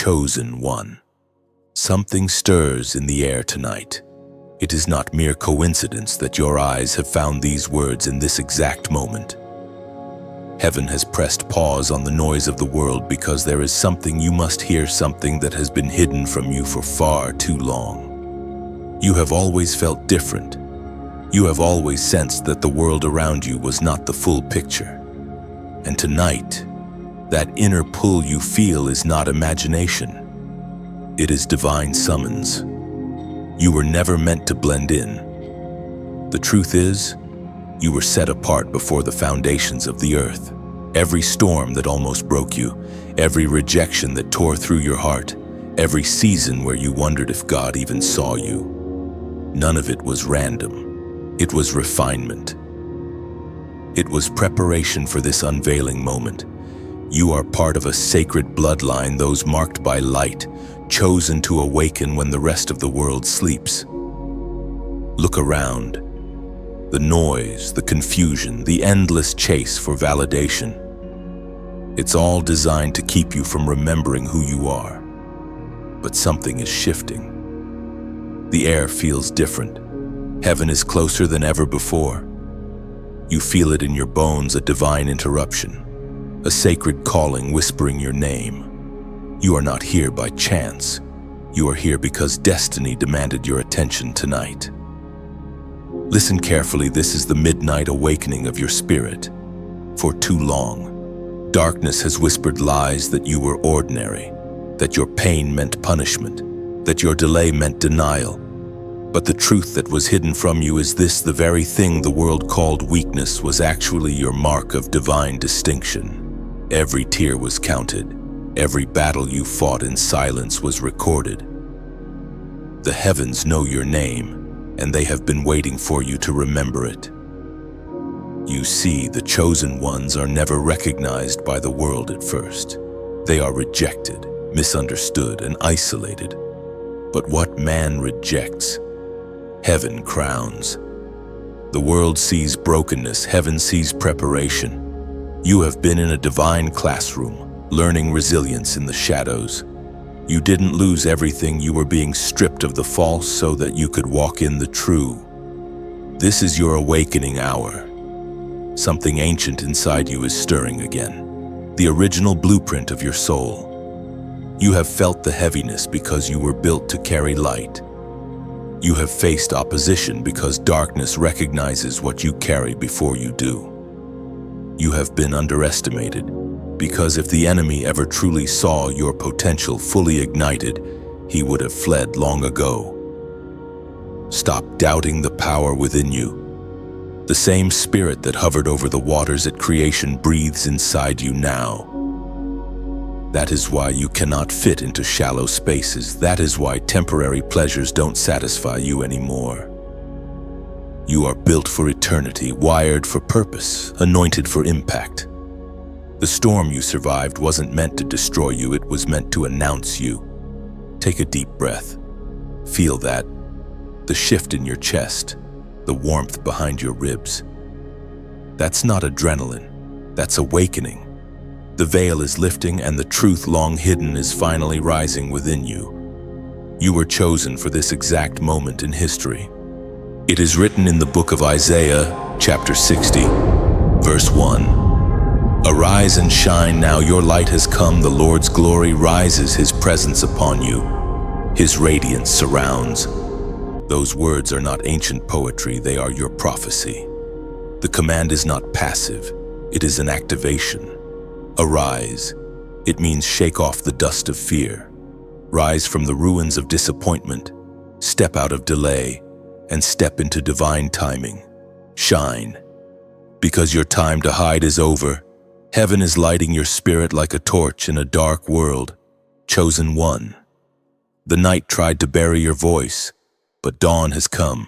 chosen one. Something stirs in the air tonight. It is not mere coincidence that your eyes have found these words in this exact moment. Heaven has pressed pause on the noise of the world because there is something you must hear, something that has been hidden from you for far too long. You have always felt different. You have always sensed that the world around you was not the full picture. And tonight, that inner pull you feel is not imagination. It is divine summons. You were never meant to blend in. The truth is, you were set apart before the foundations of the earth. Every storm that almost broke you, every rejection that tore through your heart, every season where you wondered if God even saw you. None of it was random. It was refinement. It was preparation for this unveiling moment. You are part of a sacred bloodline, those marked by light, chosen to awaken when the rest of the world sleeps. Look around. The noise, the confusion, the endless chase for validation. It's all designed to keep you from remembering who you are. But something is shifting. The air feels different. Heaven is closer than ever before. You feel it in your bones, a divine interruption, a sacred calling whispering your name. You are not here by chance. You are here because destiny demanded your attention tonight. Listen carefully, this is the midnight awakening of your spirit. For too long, darkness has whispered lies that you were ordinary, that your pain meant punishment, that your delay meant denial. But the truth that was hidden from you is this: the very thing the world called weakness was actually your mark of divine distinction. Every tear was counted. Every battle you fought in silence was recorded. The heavens know your name, and they have been waiting for you to remember it. You see, the chosen ones are never recognized by the world at first. They are rejected, misunderstood, and isolated. But what man rejects, heaven crowns. The world sees brokenness, heaven sees preparation. You have been in a divine classroom, learning resilience in the shadows. You didn't lose everything, you were being stripped of the false so that you could walk in the true. This is your awakening hour. Something ancient inside you is stirring again, the original blueprint of your soul. You have felt the heaviness because you were built to carry light. You have faced opposition because darkness recognizes what you carry before you do. You have been underestimated because if the enemy ever truly saw your potential fully ignited, he would have fled long ago. Stop doubting the power within you. The same spirit that hovered over the waters at creation breathes inside you now. That is why you cannot fit into shallow spaces. That is why temporary pleasures don't satisfy you anymore. You are built for eternity, wired for purpose, anointed for impact. The storm you survived wasn't meant to destroy you, it was meant to announce you. Take a deep breath. Feel that. The shift in your chest, the warmth behind your ribs. That's not adrenaline, that's awakening. The veil is lifting and the truth long hidden is finally rising within you. You were chosen for this exact moment in history. It is written in the book of Isaiah, chapter 60, verse 1. Arise and shine now, your light has come, the Lord's glory rises, his presence upon you. His radiance surrounds. Those words are not ancient poetry, they are your prophecy. The command is not passive, it is an activation. Arise. It means shake off the dust of fear. Rise from the ruins of disappointment. Step out of delay and step into divine timing. Shine. Because your time to hide is over. Heaven is lighting your spirit like a torch in a dark world. Chosen one. The night tried to bury your voice, but dawn has come.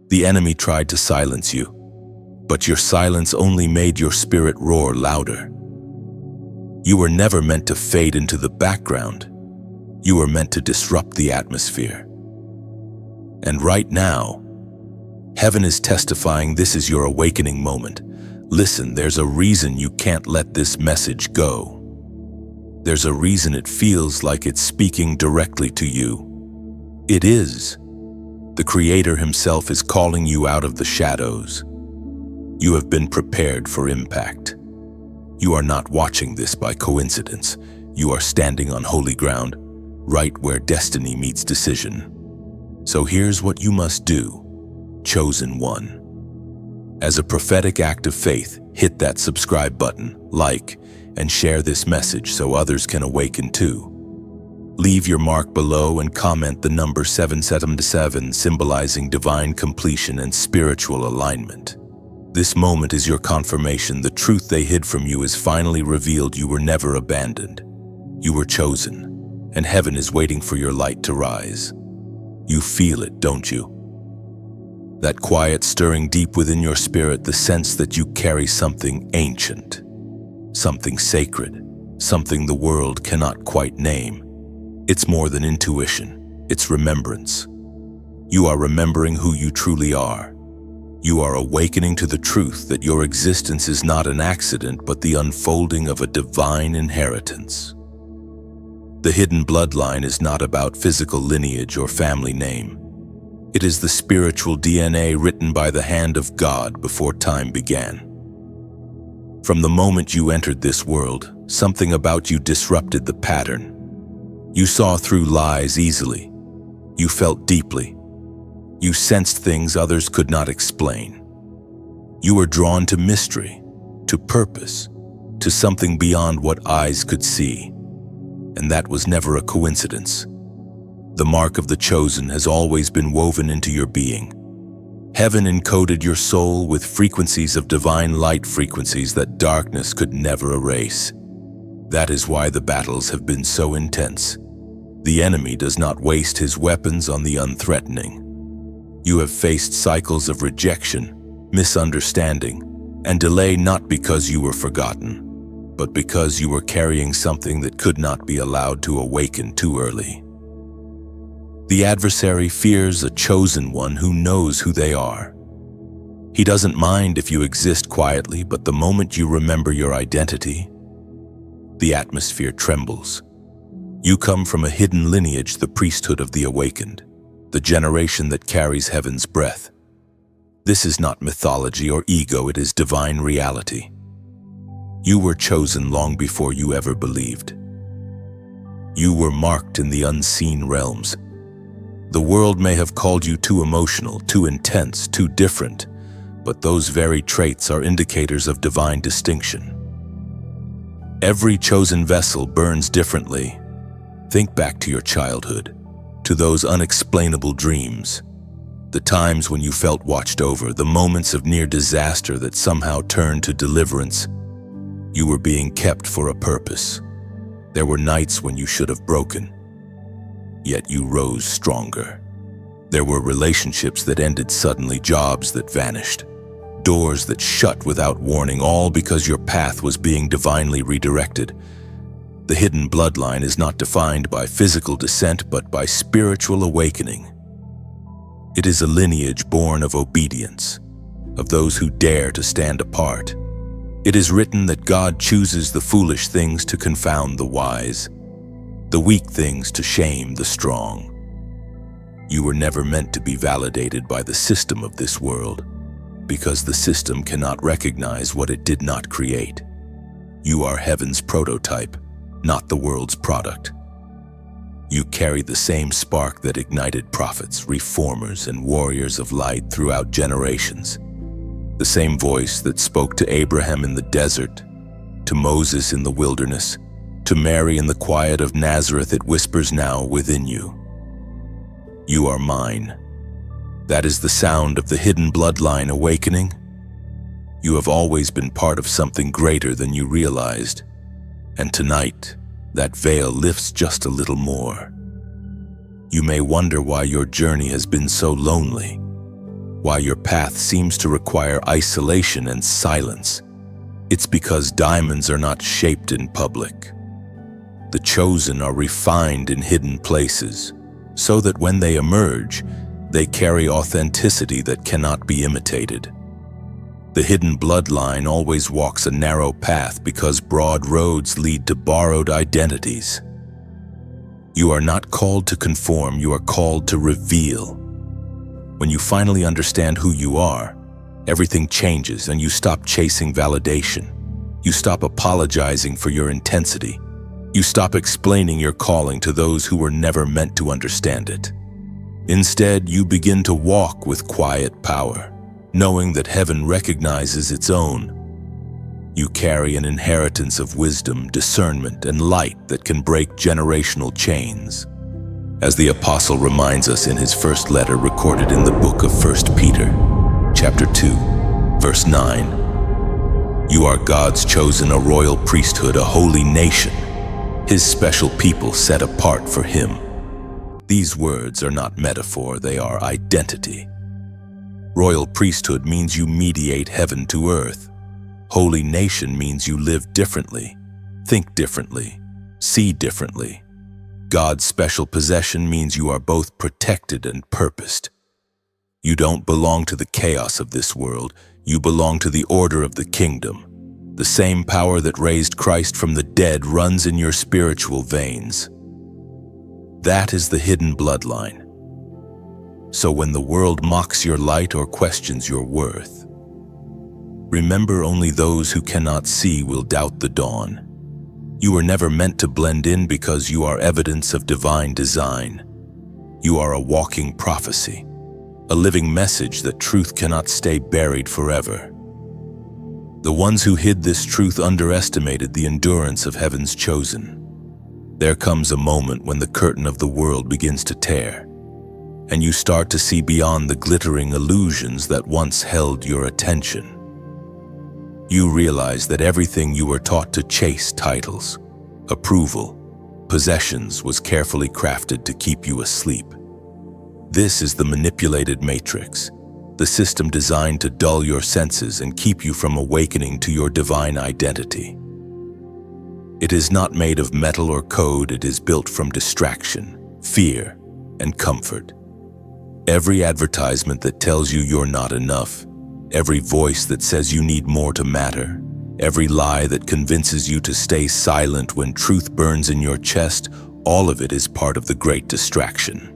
The enemy tried to silence you, but your silence only made your spirit roar louder. You were never meant to fade into the background. You were meant to disrupt the atmosphere. And right now, heaven is testifying this is your awakening moment. Listen, there's a reason you can't let this message go. There's a reason it feels like it's speaking directly to you. It is. The Creator Himself is calling you out of the shadows. You have been prepared for impact. You are not watching this by coincidence. You are standing on holy ground, right where destiny meets decision. So here's what you must do, chosen one. As a prophetic act of faith, hit that subscribe button, like, and share this message so others can awaken too. Leave your mark below and comment the number 777, symbolizing divine completion and spiritual alignment. This moment is your confirmation the truth they hid from you is finally revealed. You were never abandoned. You were chosen, and heaven is waiting for your light to rise. You feel it, don't you? That quiet stirring deep within your spirit, the sense that you carry something ancient, something sacred, something the world cannot quite name. It's more than intuition, it's remembrance. You are remembering who you truly are. You are awakening to the truth that your existence is not an accident but the unfolding of a divine inheritance. The hidden bloodline is not about physical lineage or family name. It is the spiritual DNA written by the hand of God before time began. From the moment you entered this world, something about you disrupted the pattern. You saw through lies easily. You felt deeply. You sensed things others could not explain. You were drawn to mystery, to purpose, to something beyond what eyes could see. And that was never a coincidence. The mark of the chosen has always been woven into your being. Heaven encoded your soul with frequencies of divine light, frequencies that darkness could never erase. That is why the battles have been so intense. The enemy does not waste his weapons on the unthreatening. You have faced cycles of rejection, misunderstanding, and delay not because you were forgotten, but because you were carrying something that could not be allowed to awaken too early. The adversary fears a chosen one who knows who they are. He doesn't mind if you exist quietly, but the moment you remember your identity, the atmosphere trembles. You come from a hidden lineage, the priesthood of the awakened, the generation that carries heaven's breath. This is not mythology or ego, it is divine reality. You were chosen long before you ever believed. You were marked in the unseen realms. The world may have called you too emotional, too intense, too different, but those very traits are indicators of divine distinction. Every chosen vessel burns differently. Think back to your childhood, to those unexplainable dreams, the times when you felt watched over, the moments of near disaster that somehow turned to deliverance. You were being kept for a purpose. There were nights when you should have broken, yet you rose stronger. There were relationships that ended suddenly, jobs that vanished, doors that shut without warning, all because your path was being divinely redirected. The hidden bloodline is not defined by physical descent, but by spiritual awakening. It is a lineage born of obedience, of those who dare to stand apart. It is written that God chooses the foolish things to confound the wise, the weak things to shame the strong. You were never meant to be validated by the system of this world, because the system cannot recognize what it did not create. You are heaven's prototype, not the world's product. You carry the same spark that ignited prophets, reformers, and warriors of light throughout generations. The same voice that spoke to Abraham in the desert, to Moses in the wilderness, to Mary in the quiet of Nazareth, it whispers now within you. You are mine. That is the sound of the hidden bloodline awakening. You have always been part of something greater than you realized. And tonight, that veil lifts just a little more. You may wonder why your journey has been so lonely, why your path seems to require isolation and silence. It's because diamonds are not shaped in public. The chosen are refined in hidden places, so that when they emerge, they carry authenticity that cannot be imitated. The hidden bloodline always walks a narrow path because broad roads lead to borrowed identities. You are not called to conform, you are called to reveal. When you finally understand who you are, everything changes and you stop chasing validation. You stop apologizing for your intensity. You stop explaining your calling to those who were never meant to understand it. Instead, you begin to walk with quiet power, knowing that heaven recognizes its own. You carry an inheritance of wisdom, discernment, and light that can break generational chains. As the apostle reminds us in his first letter recorded in the book of 1 Peter, chapter 2, verse 9, "You are God's chosen, a royal priesthood, a holy nation, his special people set apart for him." These words are not metaphor, they are identity. Royal priesthood means you mediate heaven to earth. Holy nation means you live differently, think differently, see differently. God's special possession means you are both protected and purposed. You don't belong to the chaos of this world, you belong to the order of the kingdom. The same power that raised Christ from the dead runs in your spiritual veins. That is the hidden bloodline. So when the world mocks your light or questions your worth, remember only those who cannot see will doubt the dawn. You were never meant to blend in because you are evidence of divine design. You are a walking prophecy, a living message that truth cannot stay buried forever. The ones who hid this truth underestimated the endurance of heaven's chosen. There comes a moment when the curtain of the world begins to tear, and you start to see beyond the glittering illusions that once held your attention. You realize that everything you were taught to chase, titles, approval, possessions, was carefully crafted to keep you asleep. This is the manipulated matrix, the system designed to dull your senses and keep you from awakening to your divine identity. It is not made of metal or code, it is built from distraction, fear, and comfort. Every advertisement that tells you you're not enough, every voice that says you need more to matter, every lie that convinces you to stay silent when truth burns in your chest, all of it is part of the great distraction.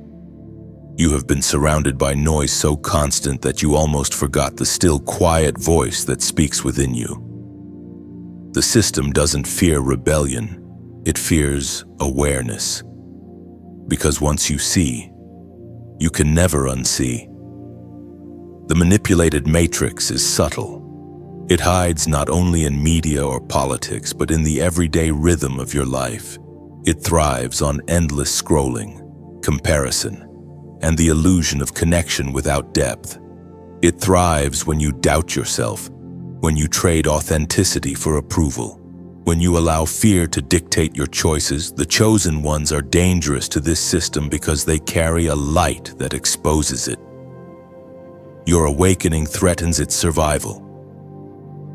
You have been surrounded by noise so constant that you almost forgot the still, quiet voice that speaks within you. The system doesn't fear rebellion, it fears awareness. Because once you see, you can never unsee. The manipulated matrix is subtle. It hides not only in media or politics, but in the everyday rhythm of your life. It thrives on endless scrolling, comparison, and the illusion of connection without depth. It thrives when you doubt yourself, when you trade authenticity for approval, when you allow fear to dictate your choices. The chosen ones are dangerous to this system because they carry a light that exposes it. Your awakening threatens its survival.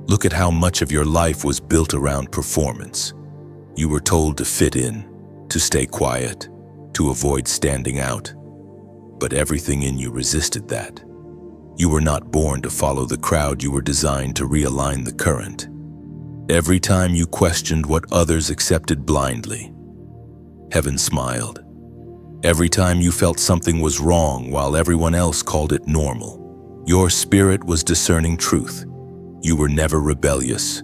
Look at how much of your life was built around performance. You were told to fit in, to stay quiet, to avoid standing out. But everything in you resisted that. You were not born to follow the crowd, you were designed to realign the current. Every time you questioned what others accepted blindly, heaven smiled. Every time you felt something was wrong while everyone else called it normal, your spirit was discerning truth. You were never rebellious.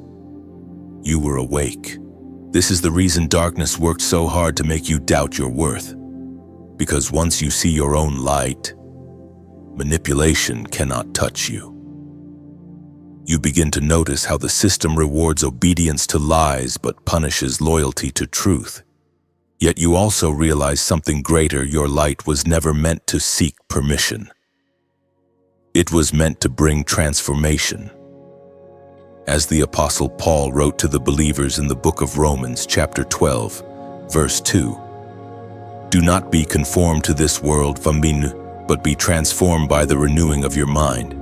You were awake. This is the reason darkness worked so hard to make you doubt your worth. Because once you see your own light, manipulation cannot touch you. You begin to notice how the system rewards obedience to lies but punishes loyalty to truth. Yet you also realize something greater. Your light was never meant to seek permission. It was meant to bring transformation. As the Apostle Paul wrote to the believers in the book of Romans, chapter 12, verse 2, "Do not be conformed to this world, but be transformed by the renewing of your mind."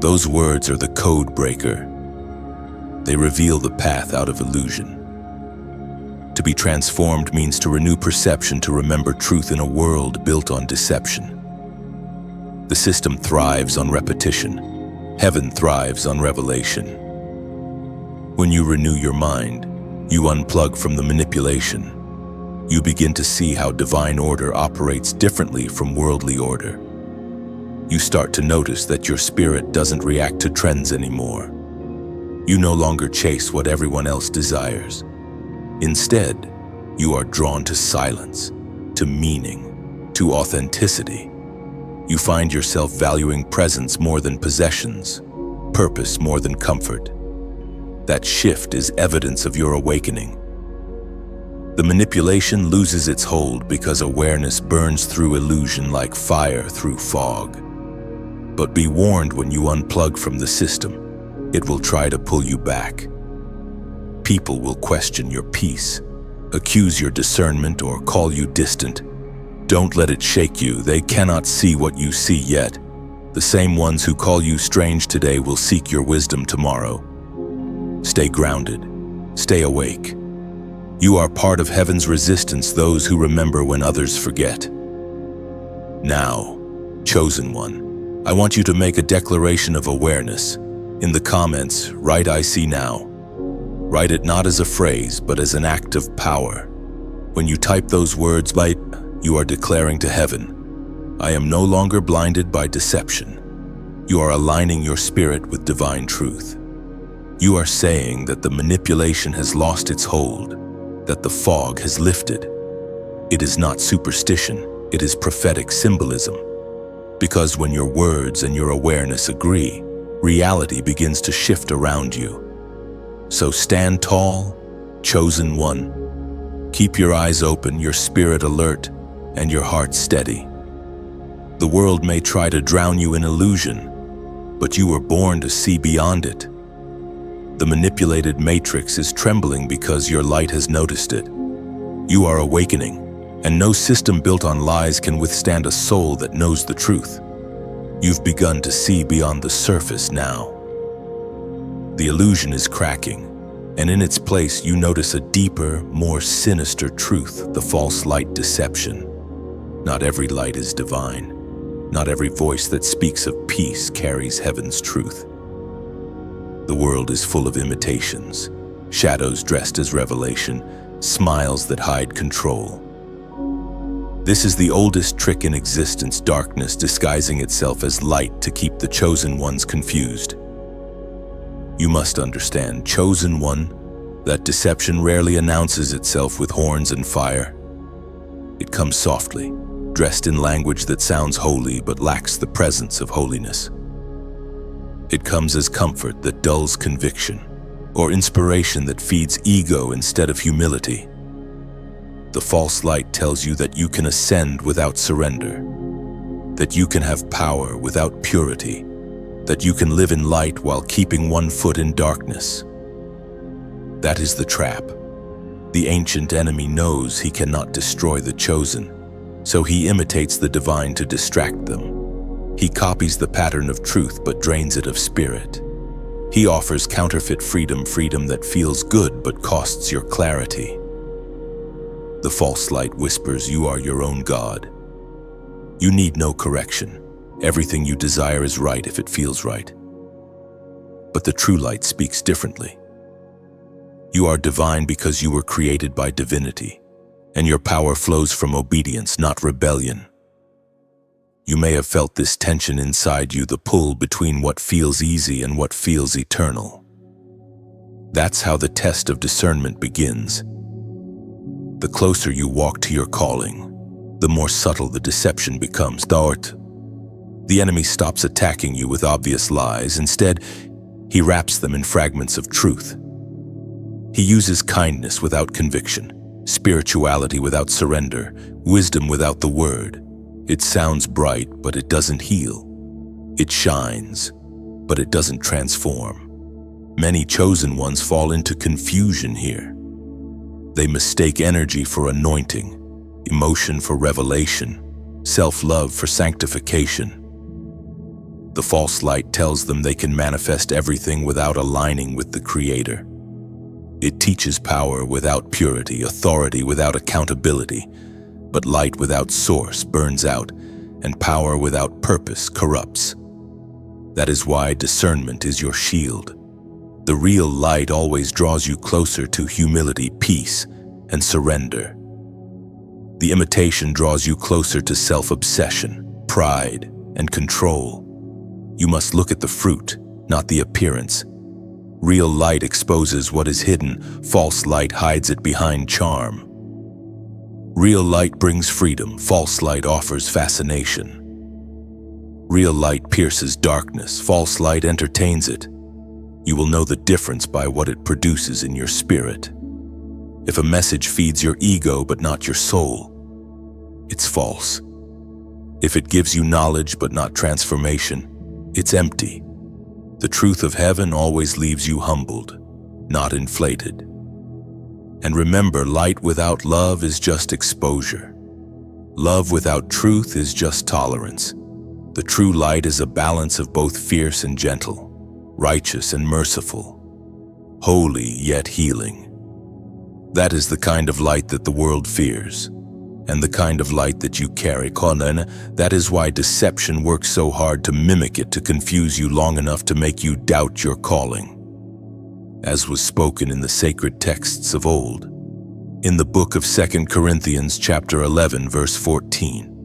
Those words are the code breaker. They reveal the path out of illusion. To be transformed means to renew perception, to remember truth in a world built on deception. The system thrives on repetition. Heaven thrives on revelation. When you renew your mind, you unplug from the manipulation. You begin to see how divine order operates differently from worldly order. You start to notice that your spirit doesn't react to trends anymore. You no longer chase what everyone else desires. Instead, you are drawn to silence, to meaning, to authenticity. You find yourself valuing presence more than possessions, purpose more than comfort. That shift is evidence of your awakening. The manipulation loses its hold because awareness burns through illusion like fire through fog. But be warned, when you unplug from the system, it will try to pull you back. People will question your peace, accuse your discernment, or call you distant. Don't let it shake you. They cannot see what you see yet. The same ones who call you strange today will seek your wisdom tomorrow. Stay grounded. Stay awake. You are part of heaven's resistance, those who remember when others forget. Now, chosen one, I want you to make a declaration of awareness. In the comments, write "I see now." Write it not as a phrase, but as an act of power. When you type those words, you are declaring to heaven, "I am no longer blinded by deception." You are aligning your spirit with divine truth. You are saying that the manipulation has lost its hold, that the fog has lifted. It is not superstition, it is prophetic symbolism. Because when your words and your awareness agree, reality begins to shift around you. So stand tall, chosen one. Keep your eyes open, your spirit alert, and your heart steady. The world may try to drown you in illusion, but you were born to see beyond it. The manipulated matrix is trembling because your light has noticed it. You are awakening, and no system built on lies can withstand a soul that knows the truth. You've begun to see beyond the surface now. The illusion is cracking, and in its place you notice a deeper, more sinister truth, the false light deception. Not every light is divine. Not every voice that speaks of peace carries heaven's truth. The world is full of imitations, shadows dressed as revelation, smiles that hide control. This is the oldest trick in existence, darkness disguising itself as light to keep the chosen ones confused. You must understand, chosen one, that deception rarely announces itself with horns and fire. It comes softly, dressed in language that sounds holy but lacks the presence of holiness. It comes as comfort that dulls conviction, or inspiration that feeds ego instead of humility. The false light tells you that you can ascend without surrender, that you can have power without purity, that you can live in light while keeping one foot in darkness. That is the trap. The ancient enemy knows he cannot destroy the chosen, so he imitates the divine to distract them. He copies the pattern of truth but drains it of spirit. He offers counterfeit freedom, freedom that feels good but costs your clarity. The false light whispers you are your own God. You need no correction. Everything you desire is right if it feels right. But the true light speaks differently. You are divine because you were created by divinity, and your power flows from obedience, not rebellion. You may have felt this tension inside you, the pull between what feels easy and what feels eternal. That's how the test of discernment begins. The closer you walk to your calling, the more subtle the deception becomes. The enemy stops attacking you with obvious lies. Instead, he wraps them in fragments of truth. He uses kindness without conviction, spirituality without surrender, wisdom without the word. It sounds bright, but it doesn't heal. It shines, but it doesn't transform. Many chosen ones fall into confusion here. They mistake energy for anointing, emotion for revelation, self-love for sanctification. The false light tells them they can manifest everything without aligning with the Creator. It teaches power without purity, authority without accountability, but light without source burns out, and power without purpose corrupts. That is why discernment is your shield. The real light always draws you closer to humility, peace, and surrender. The imitation draws you closer to self-obsession, pride, and control. You must look at the fruit, not the appearance. Real light exposes what is hidden, false light hides it behind charm. Real light brings freedom, false light offers fascination. Real light pierces darkness, false light entertains it. You will know the difference by what it produces in your spirit. If a message feeds your ego but not your soul, it's false. If it gives you knowledge but not transformation, it's empty. The truth of heaven always leaves you humbled, not inflated. And remember, light without love is just exposure. Love without truth is just tolerance. The true light is a balance of both fierce and gentle, righteous and merciful, holy yet healing. That is the kind of light that the world fears, and the kind of light that you carry, Conan. That is why deception works so hard to mimic it, to confuse you long enough to make you doubt your calling. As was spoken in the sacred texts of old, in the book of 2 Corinthians chapter 11, verse 14.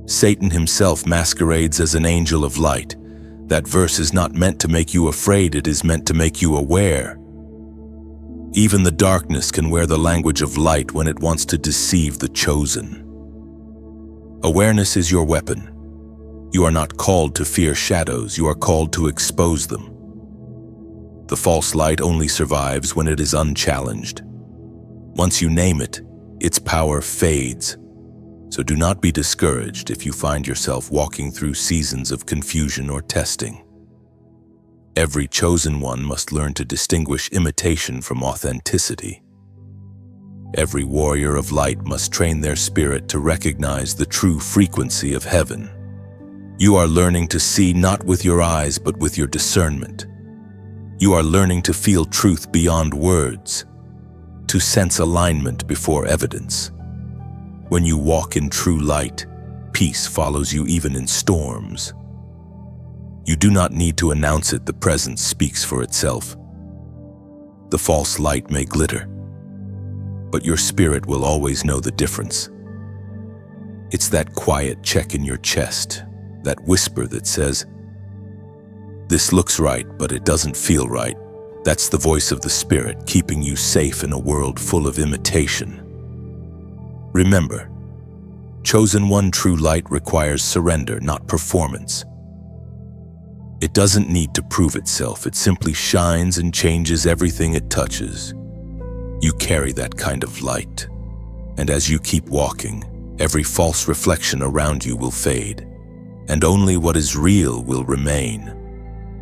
Satan himself masquerades as an angel of light. That verse is not meant to make you afraid, it is meant to make you aware. Even the darkness can wear the language of light when it wants to deceive the chosen. Awareness is your weapon. You are not called to fear shadows, you are called to expose them. The false light only survives when it is unchallenged. Once you name it, its power fades. So do not be discouraged if you find yourself walking through seasons of confusion or testing. Every chosen one must learn to distinguish imitation from authenticity. Every warrior of light must train their spirit to recognize the true frequency of heaven. You are learning to see not with your eyes but with your discernment. You are learning to feel truth beyond words, to sense alignment before evidence. When you walk in true light, peace follows you even in storms. You do not need to announce it, the presence speaks for itself. The false light may glitter, but your spirit will always know the difference. It's that quiet check in your chest, that whisper that says, "This looks right, but it doesn't feel right." That's the voice of the Spirit, keeping you safe in a world full of imitation. Remember, chosen one true light requires surrender, not performance. It doesn't need to prove itself, it simply shines and changes everything it touches. You carry that kind of light, and as you keep walking, every false reflection around you will fade, and only what is real will remain.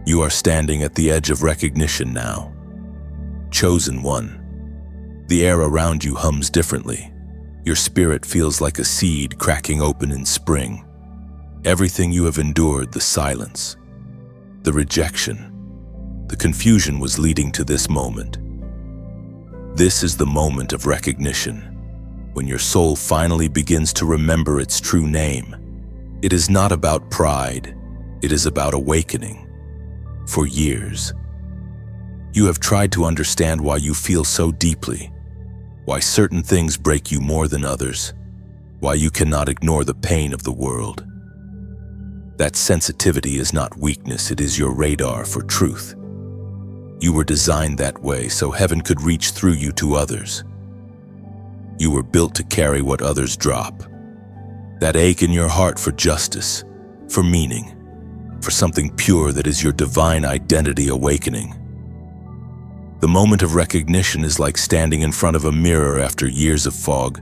You are standing at the edge of recognition now. Chosen one. The air around you hums differently. Your spirit feels like a seed cracking open in spring. Everything you have endured, the silence, the rejection, the confusion was leading to this moment. This is the moment of recognition, when your soul finally begins to remember its true name. It is not about pride, it is about awakening. For years, you have tried to understand why you feel so deeply, why certain things break you more than others, why you cannot ignore the pain of the world. That sensitivity is not weakness, it is your radar for truth. You were designed that way so heaven could reach through you to others. You were built to carry what others drop. That ache in your heart for justice, for meaning, for something pure that is your divine identity awakening. The moment of recognition is like standing in front of a mirror after years of fog.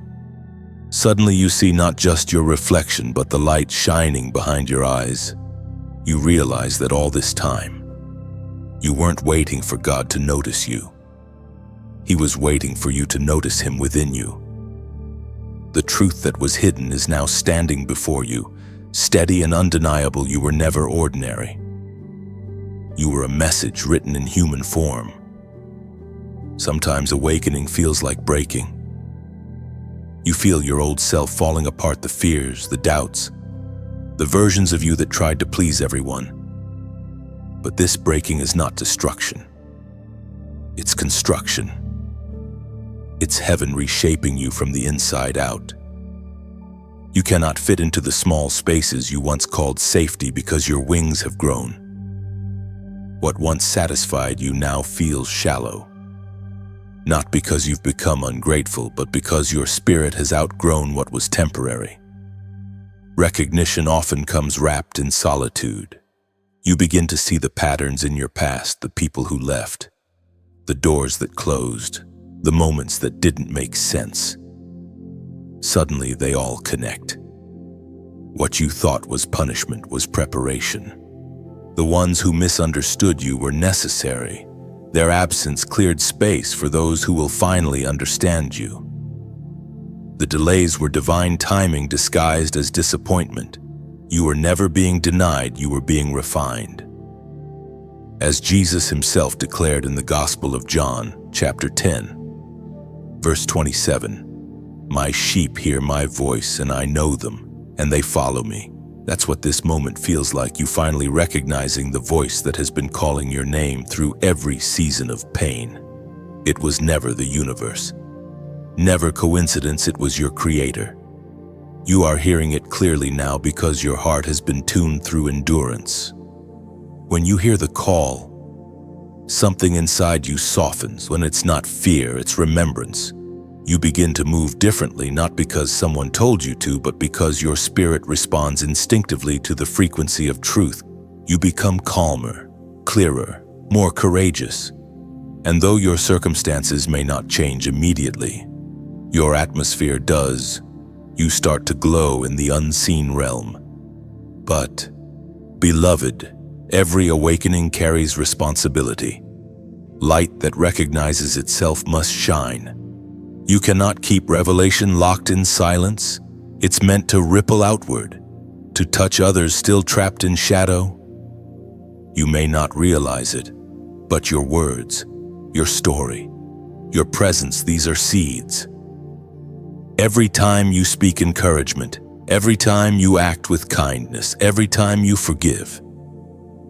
Suddenly you see not just your reflection, but the light shining behind your eyes. You realize that all this time, you weren't waiting for God to notice you. He was waiting for you to notice Him within you. The truth that was hidden is now standing before you, steady and undeniable. You were never ordinary. You were a message written in human form. Sometimes awakening feels like breaking. You feel your old self falling apart, the fears, the doubts, the versions of you that tried to please everyone. But this breaking is not destruction. It's construction. It's heaven reshaping you from the inside out. You cannot fit into the small spaces you once called safety because your wings have grown. What once satisfied you now feels shallow. Not because you've become ungrateful, but because your spirit has outgrown what was temporary. Recognition often comes wrapped in solitude. You begin to see the patterns in your past, the people who left, the doors that closed, the moments that didn't make sense. Suddenly they all connect. What you thought was punishment was preparation. The ones who misunderstood you were necessary. Their absence cleared space for those who will finally understand you. The delays were divine timing disguised as disappointment. You were never being denied, you were being refined. As Jesus himself declared in the Gospel of John, chapter 10, verse 27, "My sheep hear my voice, and I know them, and they follow me." That's what this moment feels like, you finally recognizing the voice that has been calling your name through every season of pain. It was never the universe. Never coincidence, it was your creator. You are hearing it clearly now because your heart has been tuned through endurance. When you hear the call, something inside you softens. When it's not fear, it's remembrance. You begin to move differently, not because someone told you to, but because your spirit responds instinctively to the frequency of truth. You become calmer, clearer, more courageous. And though your circumstances may not change immediately, your atmosphere does. You start to glow in the unseen realm. But, beloved, every awakening carries responsibility. Light that recognizes itself must shine. You cannot keep revelation locked in silence. It's meant to ripple outward, to touch others still trapped in shadow. You may not realize it, but your words, your story, your presence, these are seeds. Every time you speak encouragement, every time you act with kindness, every time you forgive,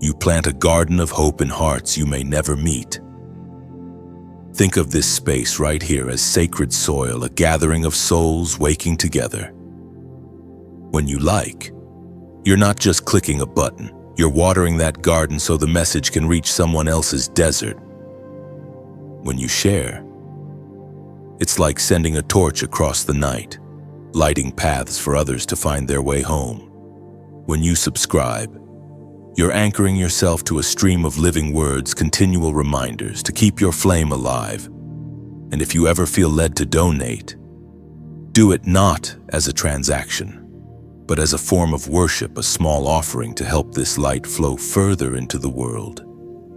you plant a garden of hope in hearts you may never meet. Think of this space right here as sacred soil, a gathering of souls waking together. When you like, you're not just clicking a button, you're watering that garden so the message can reach someone else's desert. When you share, it's like sending a torch across the night, lighting paths for others to find their way home. When you subscribe, you're anchoring yourself to a stream of living words, continual reminders to keep your flame alive. And if you ever feel led to donate, do it not as a transaction, but as a form of worship, a small offering to help this light flow further into the world.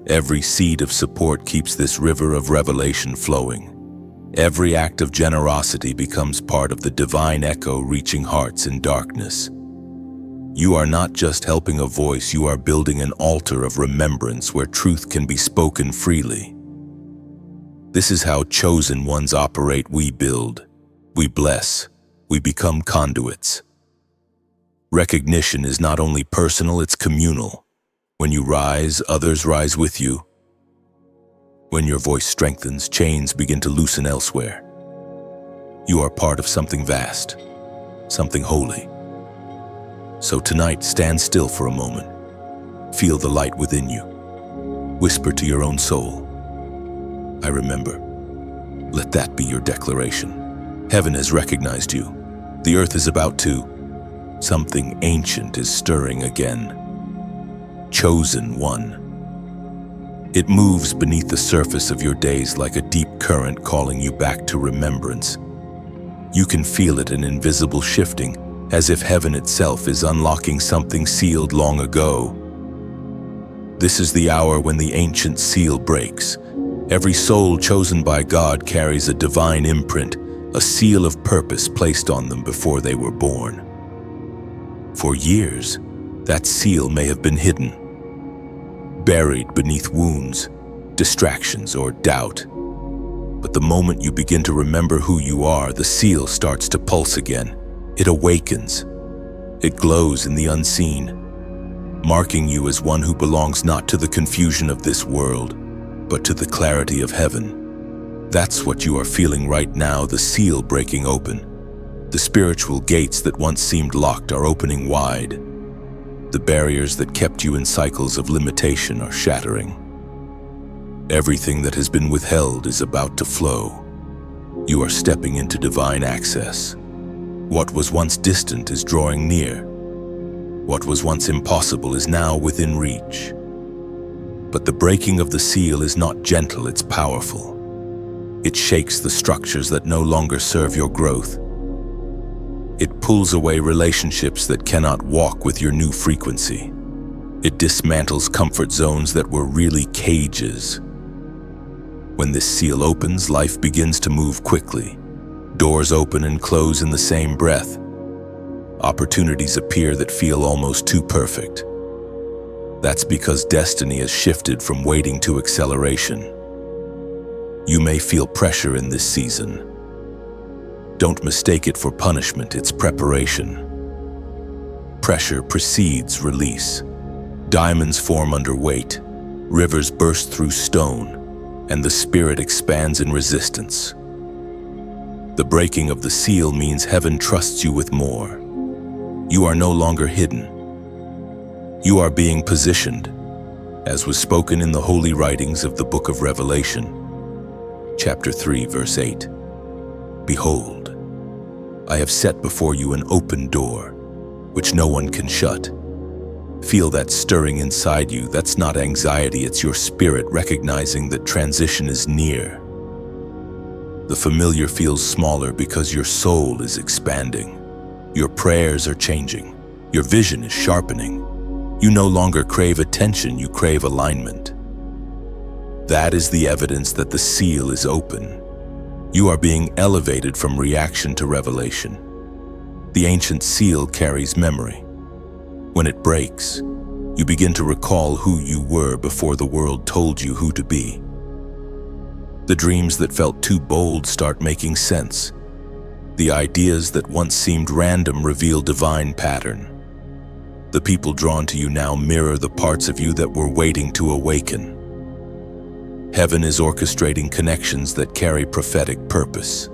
Every seed of support keeps this river of revelation flowing. Every act of generosity becomes part of the divine echo reaching hearts in darkness. You are not just helping a voice, you are building an altar of remembrance where truth can be spoken freely. This is how chosen ones operate. We build, we bless, we become conduits. Recognition is not only personal, it's communal. When you rise, others rise with you. When your voice strengthens, chains begin to loosen elsewhere. You are part of something vast, something holy. So tonight, stand still for a moment. Feel the light within you. Whisper to your own soul, "I remember." Let that be your declaration. Heaven has recognized you. The earth is about to. Something ancient is stirring again. Chosen one. It moves beneath the surface of your days like a deep current calling you back to remembrance. You can feel it, an invisible shifting, as if heaven itself is unlocking something sealed long ago. This is the hour when the ancient seal breaks. Every soul chosen by God carries a divine imprint, a seal of purpose placed on them before they were born. For years, that seal may have been hidden, buried beneath wounds, distractions, or doubt. But the moment you begin to remember who you are, the seal starts to pulse again. It awakens. It glows in the unseen. marking you as one who belongs not to the confusion of this world, but to the clarity of heaven. That's what you are feeling right now, the seal breaking open. The spiritual gates that once seemed locked are opening wide. The barriers that kept you in cycles of limitation are shattering. Everything that has been withheld is about to flow. You are stepping into divine access. What was once distant is drawing near. What was once impossible is now within reach. But the breaking of the seal is not gentle, it's powerful. It shakes the structures that no longer serve your growth. It pulls away relationships that cannot walk with your new frequency. It dismantles comfort zones that were really cages. When this seal opens, life begins to move quickly. Doors open and close in the same breath. Opportunities appear that feel almost too perfect. That's because destiny has shifted from waiting to acceleration. You may feel pressure in this season. Don't mistake it for punishment, it's preparation. Pressure precedes release. Diamonds form under weight, rivers burst through stone, and the spirit expands in resistance. The breaking of the seal means heaven trusts you with more. You are no longer hidden. You are being positioned, as was spoken in the holy writings of the book of Revelation, chapter 3, verse 8. Behold, I have set before you an open door, which no one can shut. Feel that stirring inside you. That's not anxiety, it's your spirit recognizing that transition is near. The familiar feels smaller because your soul is expanding. Your prayers are changing. Your vision is sharpening. You no longer crave attention, you crave alignment. That is the evidence that the seal is open. You are being elevated from reaction to revelation. The ancient seal carries memory. When it breaks, you begin to recall who you were before the world told you who to be. The dreams that felt too bold start making sense. The ideas that once seemed random reveal divine pattern. The people drawn to you now mirror the parts of you that were waiting to awaken. Heaven is orchestrating connections that carry prophetic purpose.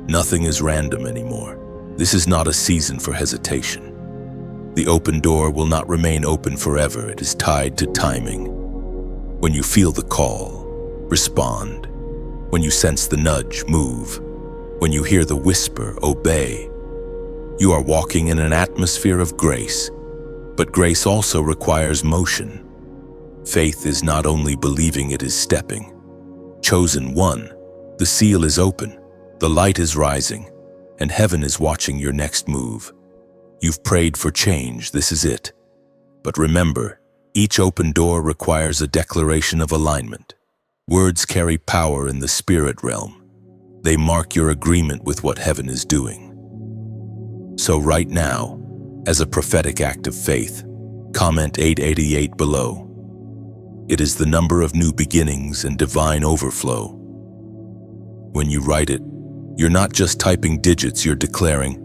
Nothing is random anymore. This is not a season for hesitation. The open door will not remain open forever. It is tied to timing. When you feel the call, respond. When you sense the nudge, move. When you hear the whisper, obey. You are walking in an atmosphere of grace, but grace also requires motion. Faith is not only believing, it is stepping. Chosen one, the seal is open, the light is rising, and heaven is watching your next move. You've prayed for change, this is it. But remember, each open door requires a declaration of alignment. Words carry power in the spirit realm. They mark your agreement with what heaven is doing. So right now, as a prophetic act of faith, comment 888 below. It is the number of new beginnings and divine overflow. When you write it, you're not just typing digits, you're declaring,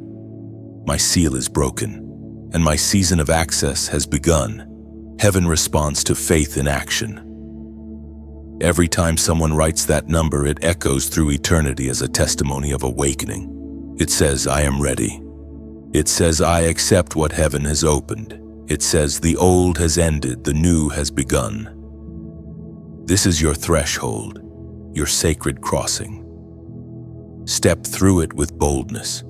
my seal is broken, and my season of access has begun. Heaven responds to faith in action. Every time someone writes that number, it echoes through eternity as a testimony of awakening. It says, I am ready. It says, I accept what heaven has opened. It says, the old has ended, the new has begun. This is your threshold, your sacred crossing. Step through it with boldness.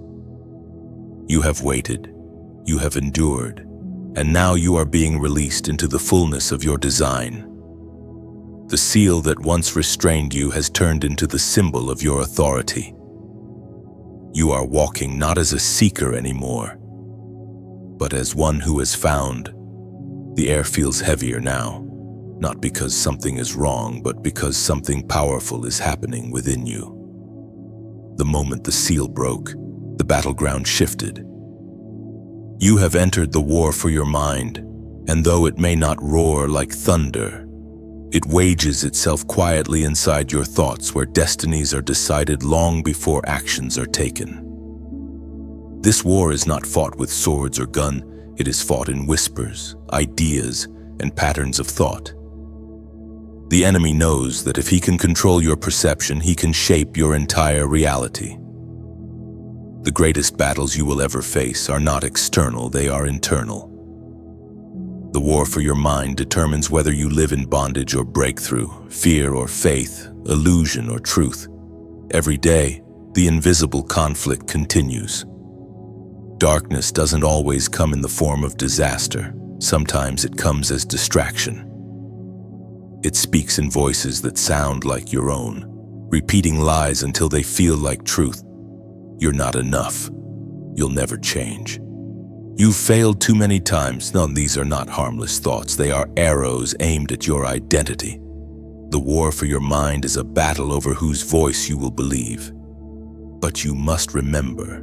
You have waited, you have endured, and now you are being released into the fullness of your design. The seal that once restrained you has turned into the symbol of your authority. You are walking not as a seeker anymore, but as one who has found. The air feels heavier now, not because something is wrong, but because something powerful is happening within you. The moment the seal broke, the battleground shifted. You have entered the war for your mind, and though it may not roar like thunder, it wages itself quietly inside your thoughts, where destinies are decided long before actions are taken. This war is not fought with swords or gun, it is fought in whispers, ideas, and patterns of thought. The enemy knows that if he can control your perception, he can shape your entire reality. The greatest battles you will ever face are not external, they are internal. The war for your mind determines whether you live in bondage or breakthrough, fear or faith, illusion or truth. Every day, the invisible conflict continues. Darkness doesn't always come in the form of disaster. Sometimes it comes as distraction. It speaks in voices that sound like your own, repeating lies until they feel like truth. You're not enough. You'll never change. You've failed too many times. No, these are not harmless thoughts. They are arrows aimed at your identity. The war for your mind is a battle over whose voice you will believe. But you must remember,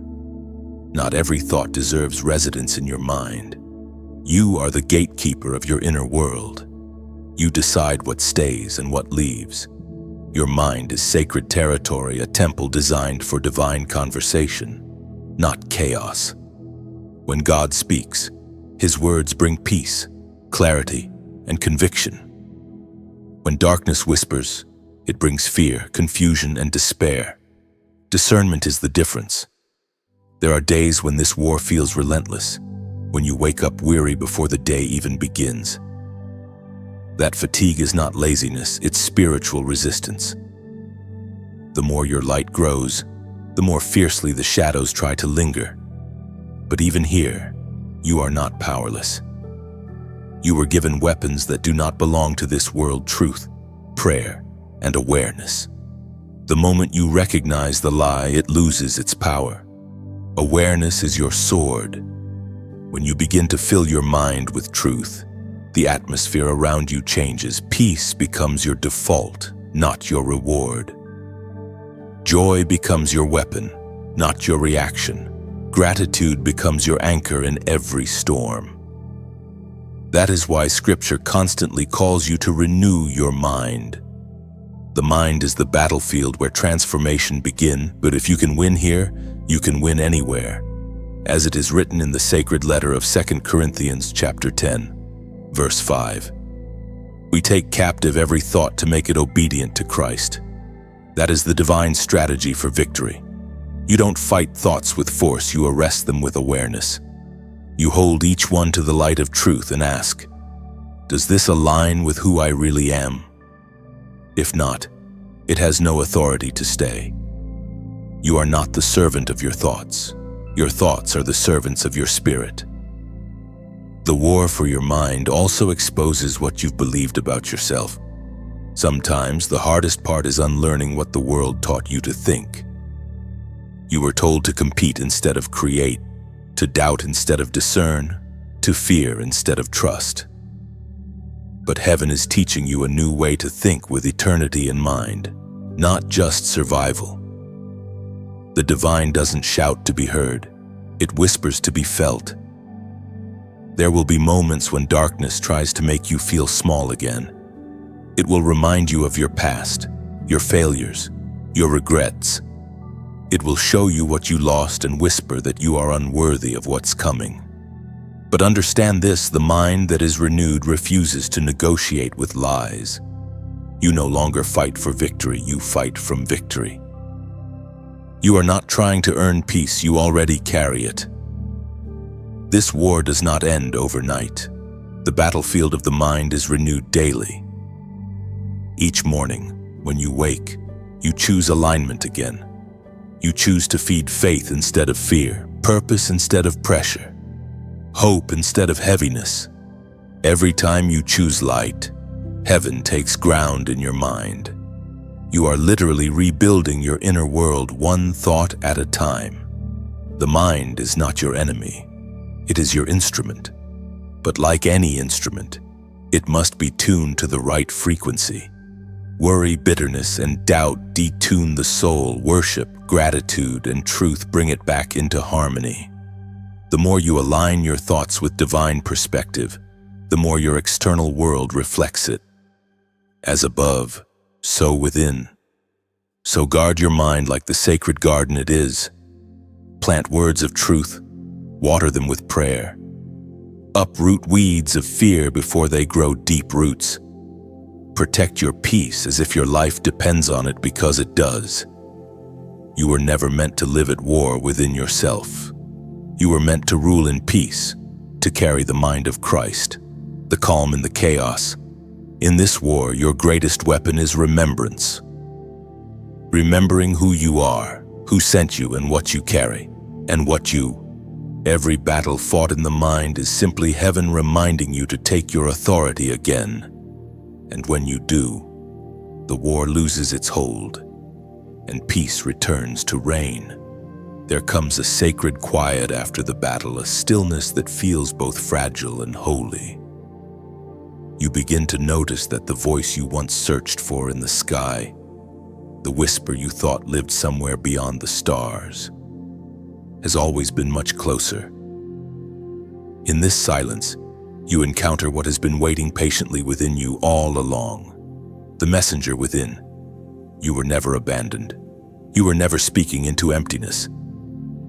not every thought deserves residence in your mind. You are the gatekeeper of your inner world. You decide what stays and what leaves. Your mind is sacred territory, a temple designed for divine conversation, not chaos. When God speaks, His words bring peace, clarity, and conviction. When darkness whispers, it brings fear, confusion, and despair. Discernment is the difference. There are days when this war feels relentless, when you wake up weary before the day even begins. That fatigue is not laziness, it's spiritual resistance. The more your light grows, the more fiercely the shadows try to linger. But even here, you are not powerless. You were given weapons that do not belong to this world: truth, prayer, and awareness. The moment you recognize the lie, it loses its power. Awareness is your sword. When you begin to fill your mind with truth, the atmosphere around you changes. Peace becomes your default, not your reward. Joy becomes your weapon, not your reaction. Gratitude becomes your anchor in every storm. That is why Scripture constantly calls you to renew your mind. The mind is the battlefield where transformation begins, but if you can win here, you can win anywhere. As it is written in the sacred letter of 2 Corinthians chapter 10. Verse 5. We take captive every thought to make it obedient to Christ. That is the divine strategy for victory. You don't fight thoughts with force, you arrest them with awareness. You hold each one to the light of truth and ask, does this align with who I really am? If not, it has no authority to stay. You are not the servant of your thoughts. Your thoughts are the servants of your spirit. The war for your mind also exposes what you've believed about yourself. Sometimes the hardest part is unlearning what the world taught you to think. You were told to compete instead of create, to doubt instead of discern, to fear instead of trust. But heaven is teaching you a new way to think with eternity in mind, not just survival. The divine doesn't shout to be heard, it whispers to be felt. There will be moments when darkness tries to make you feel small again. It will remind you of your past, your failures, your regrets. It will show you what you lost and whisper that you are unworthy of what's coming. But understand this, the mind that is renewed refuses to negotiate with lies. You no longer fight for victory, you fight from victory. You are not trying to earn peace, you already carry it. This war does not end overnight. The battlefield of the mind is renewed daily. Each morning, when you wake, you choose alignment again. You choose to feed faith instead of fear, purpose instead of pressure, hope instead of heaviness. Every time you choose light, heaven takes ground in your mind. You are literally rebuilding your inner world one thought at a time. The mind is not your enemy. It is your instrument. But like any instrument, it must be tuned to the right frequency. Worry, bitterness, and doubt detune the soul. Worship, gratitude, and truth bring it back into harmony. The more you align your thoughts with divine perspective, the more your external world reflects it. As above, so within. So guard your mind like the sacred garden it is. Plant words of truth, water them with prayer. Uproot weeds of fear before they grow deep roots. Protect your peace as if your life depends on it, because it does. You were never meant to live at war within yourself. You were meant to rule in peace, to carry the mind of Christ, the calm in the chaos. In this war, your greatest weapon is remembrance. Remembering who you are, who sent you, and what you carry, and what you. Every battle fought in the mind is simply heaven reminding you to take your authority again. And when you do, the war loses its hold, and peace returns to reign. There comes a sacred quiet after the battle, a stillness that feels both fragile and holy. You begin to notice that the voice you once searched for in the sky, the whisper you thought lived somewhere beyond the stars, has always been much closer. In this silence, you encounter what has been waiting patiently within you all along. The messenger within. You were never abandoned. You were never speaking into emptiness.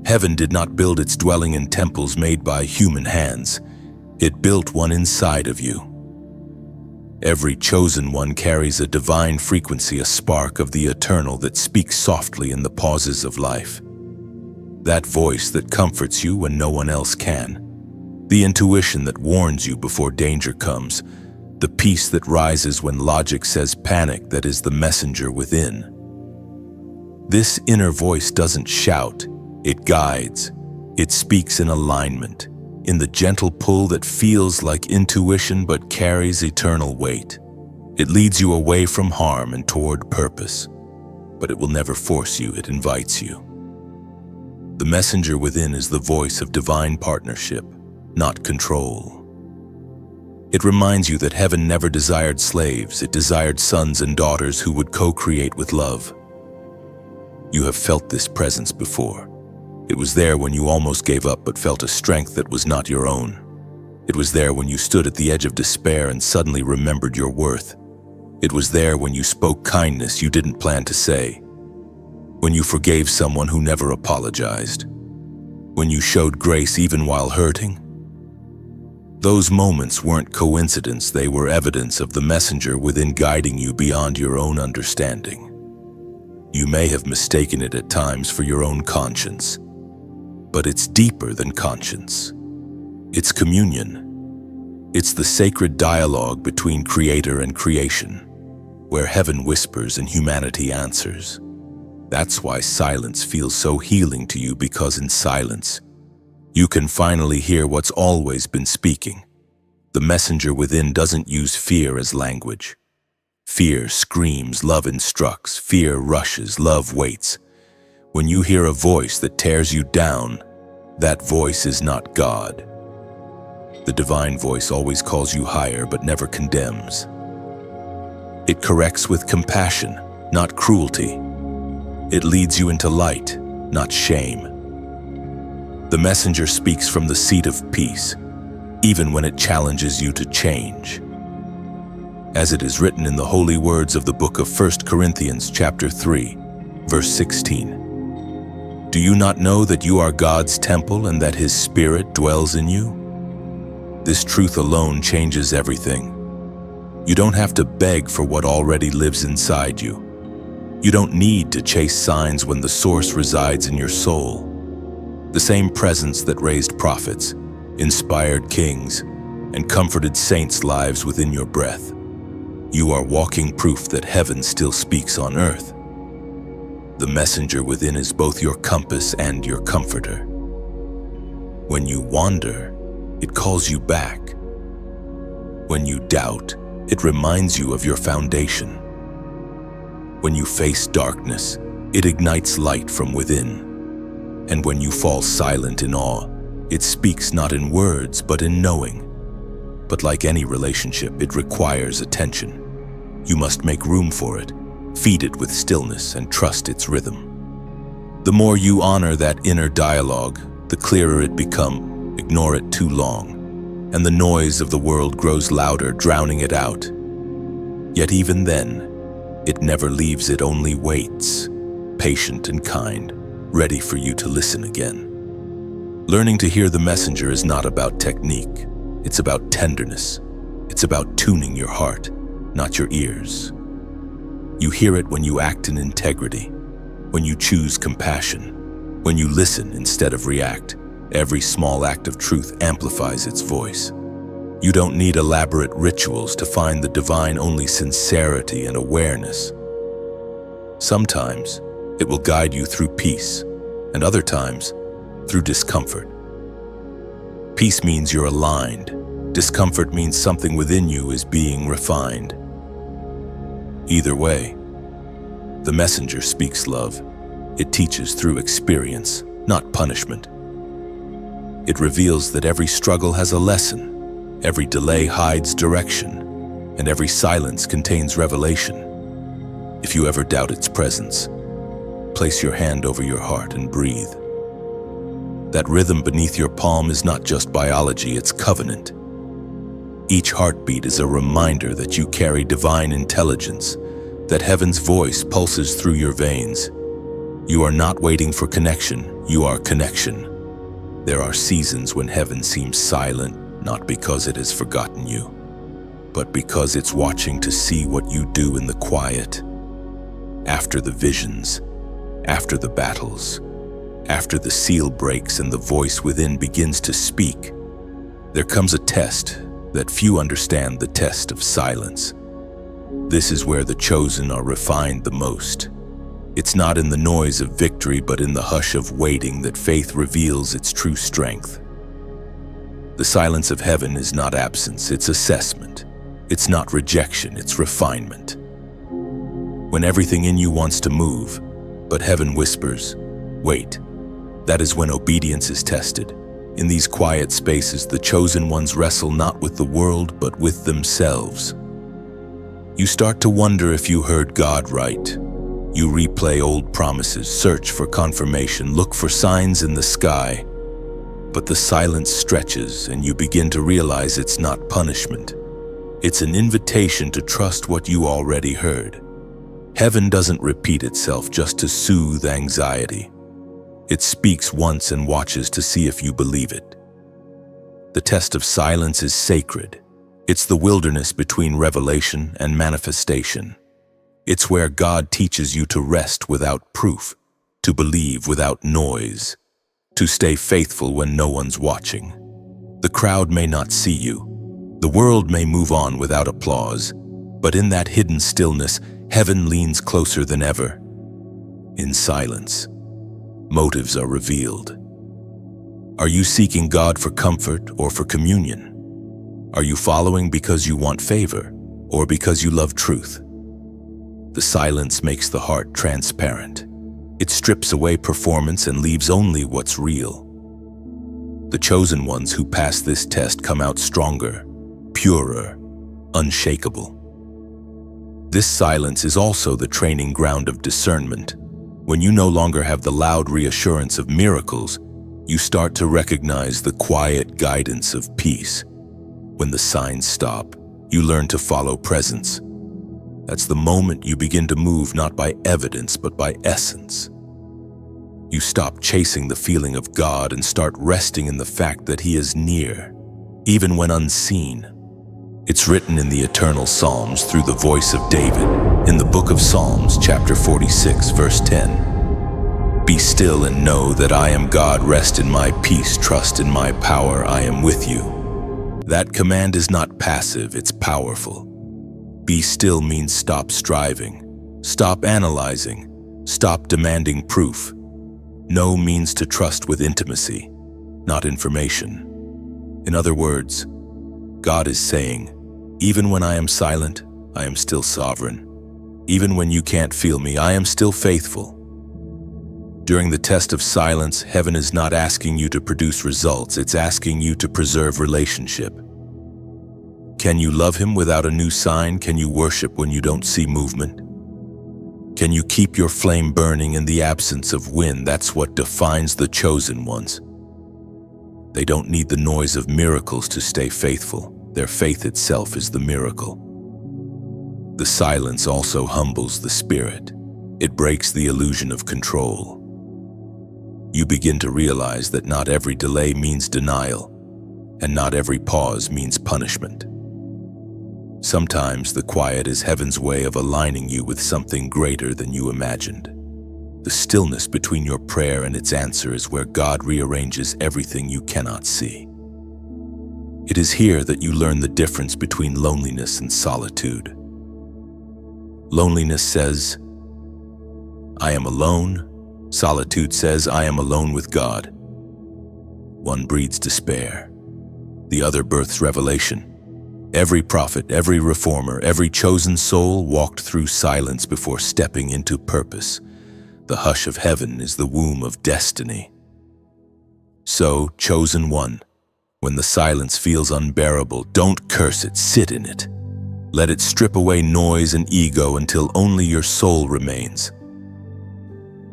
Heaven did not build its dwelling in temples made by human hands. It built one inside of you. Every chosen one carries a divine frequency, a spark of the eternal that speaks softly in the pauses of life. That voice that comforts you when no one else can. The intuition that warns you before danger comes. The peace that rises when logic says panic, that is the messenger within. This inner voice doesn't shout, it guides. It speaks in alignment, in the gentle pull that feels like intuition but carries eternal weight. It leads you away from harm and toward purpose, but it will never force you, it invites you. The messenger within is the voice of divine partnership, not control. It reminds you that heaven never desired slaves, it desired sons and daughters who would co-create with love. You have felt this presence before. It was there when you almost gave up but felt a strength that was not your own. It was there when you stood at the edge of despair and suddenly remembered your worth. It was there when you spoke kindness you didn't plan to say. When you forgave someone who never apologized. When you showed grace even while hurting. Those moments weren't coincidence, they were evidence of the messenger within guiding you beyond your own understanding. You may have mistaken it at times for your own conscience, but it's deeper than conscience. It's communion. It's the sacred dialogue between creator and creation, where heaven whispers and humanity answers. That's why silence feels so healing to you, because in silence, you can finally hear what's always been speaking. The messenger within doesn't use fear as language. Fear screams, love instructs. Fear rushes, love waits. When you hear a voice that tears you down, that voice is not God. The divine voice always calls you higher but never condemns. It corrects with compassion, not cruelty. It leads you into light, not shame. The messenger speaks from the seat of peace, even when it challenges you to change. As it is written in the holy words of the book of 1 Corinthians chapter 3, verse 16. Do you not know that you are God's temple and that His Spirit dwells in you? This truth alone changes everything. You don't have to beg for what already lives inside you. You don't need to chase signs when the source resides in your soul. The same presence that raised prophets, inspired kings, and comforted saints' lives within your breath. You are walking proof that heaven still speaks on earth. The messenger within is both your compass and your comforter. When you wander, it calls you back. When you doubt, it reminds you of your foundation. When you face darkness, it ignites light from within. And when you fall silent in awe, it speaks not in words but in knowing. But like any relationship, it requires attention. You must make room for it, feed it with stillness, and trust its rhythm. The more you honor that inner dialogue, the clearer it becomes. Ignore it too long, and the noise of the world grows louder, drowning it out. Yet even then, it never leaves, it only waits, patient and kind, ready for you to listen again. Learning to hear the messenger is not about technique. It's about tenderness. It's about tuning your heart, not your ears. You hear it when you act in integrity, when you choose compassion, when you listen instead of react. Every small act of truth amplifies its voice. You don't need elaborate rituals to find the divine, only sincerity and awareness. Sometimes it will guide you through peace, and other times through discomfort. Peace means you're aligned. Discomfort means something within you is being refined. Either way, the messenger speaks love. It teaches through experience, not punishment. It reveals that every struggle has a lesson, every delay hides direction, and every silence contains revelation. If you ever doubt its presence, place your hand over your heart and breathe. That rhythm beneath your palm is not just biology, it's covenant. Each heartbeat is a reminder that you carry divine intelligence, that heaven's voice pulses through your veins. You are not waiting for connection, you are connection. There are seasons when heaven seems silent, not because it has forgotten you, but because it's watching to see what you do in the quiet. After the visions, after the battles, after the seal breaks and the voice within begins to speak, there comes a test that few understand, the test of silence. This is where the chosen are refined the most. It's not in the noise of victory, but in the hush of waiting that faith reveals its true strength. The silence of heaven is not absence, it's assessment. It's not rejection, it's refinement. When everything in you wants to move, but heaven whispers, wait, that is when obedience is tested. In these quiet spaces, the chosen ones wrestle not with the world, but with themselves. You start to wonder if you heard God right. You replay old promises, search for confirmation, look for signs in the sky. But the silence stretches, and you begin to realize it's not punishment. It's an invitation to trust what you already heard. Heaven doesn't repeat itself just to soothe anxiety. It speaks once and watches to see if you believe it. The test of silence is sacred. It's the wilderness between revelation and manifestation. It's where God teaches you to rest without proof, to believe without noise, to stay faithful when no one's watching. The crowd may not see you. The world may move on without applause, but in that hidden stillness, heaven leans closer than ever. In silence, motives are revealed. Are you seeking God for comfort or for communion? Are you following because you want favor or because you love truth? The silence makes the heart transparent. It strips away performance and leaves only what's real. The chosen ones who pass this test come out stronger, purer, unshakable. This silence is also the training ground of discernment. When you no longer have the loud reassurance of miracles, you start to recognize the quiet guidance of peace. When the signs stop, you learn to follow presence. That's the moment you begin to move not by evidence but by essence. You stop chasing the feeling of God and start resting in the fact that He is near, even when unseen. It's written in the eternal Psalms through the voice of David, in the book of Psalms, chapter 46, verse 10. Be still and know that I am God, rest in my peace, trust in my power, I am with you. That command is not passive, it's powerful. Be still means stop striving, stop analyzing, stop demanding proof. Know means to trust with intimacy, not information. In other words, God is saying, even when I am silent, I am still sovereign. Even when you can't feel me, I am still faithful. During the test of silence, heaven is not asking you to produce results, it's asking you to preserve relationship. Can you love Him without a new sign? Can you worship when you don't see movement? Can you keep your flame burning in the absence of wind? That's what defines the chosen ones. They don't need the noise of miracles to stay faithful. Their faith itself is the miracle. The silence also humbles the spirit. It breaks the illusion of control. You begin to realize that not every delay means denial, and not every pause means punishment. Sometimes the quiet is heaven's way of aligning you with something greater than you imagined. The stillness between your prayer and its answer is where God rearranges everything you cannot see. It is here that you learn the difference between loneliness and solitude. Loneliness says, "I am alone." Solitude says, "I am alone with God." One breeds despair. The other births revelation. Every prophet, every reformer, every chosen soul walked through silence before stepping into purpose. The hush of heaven is the womb of destiny. So, chosen one, when the silence feels unbearable, don't curse it, sit in it. Let it strip away noise and ego until only your soul remains.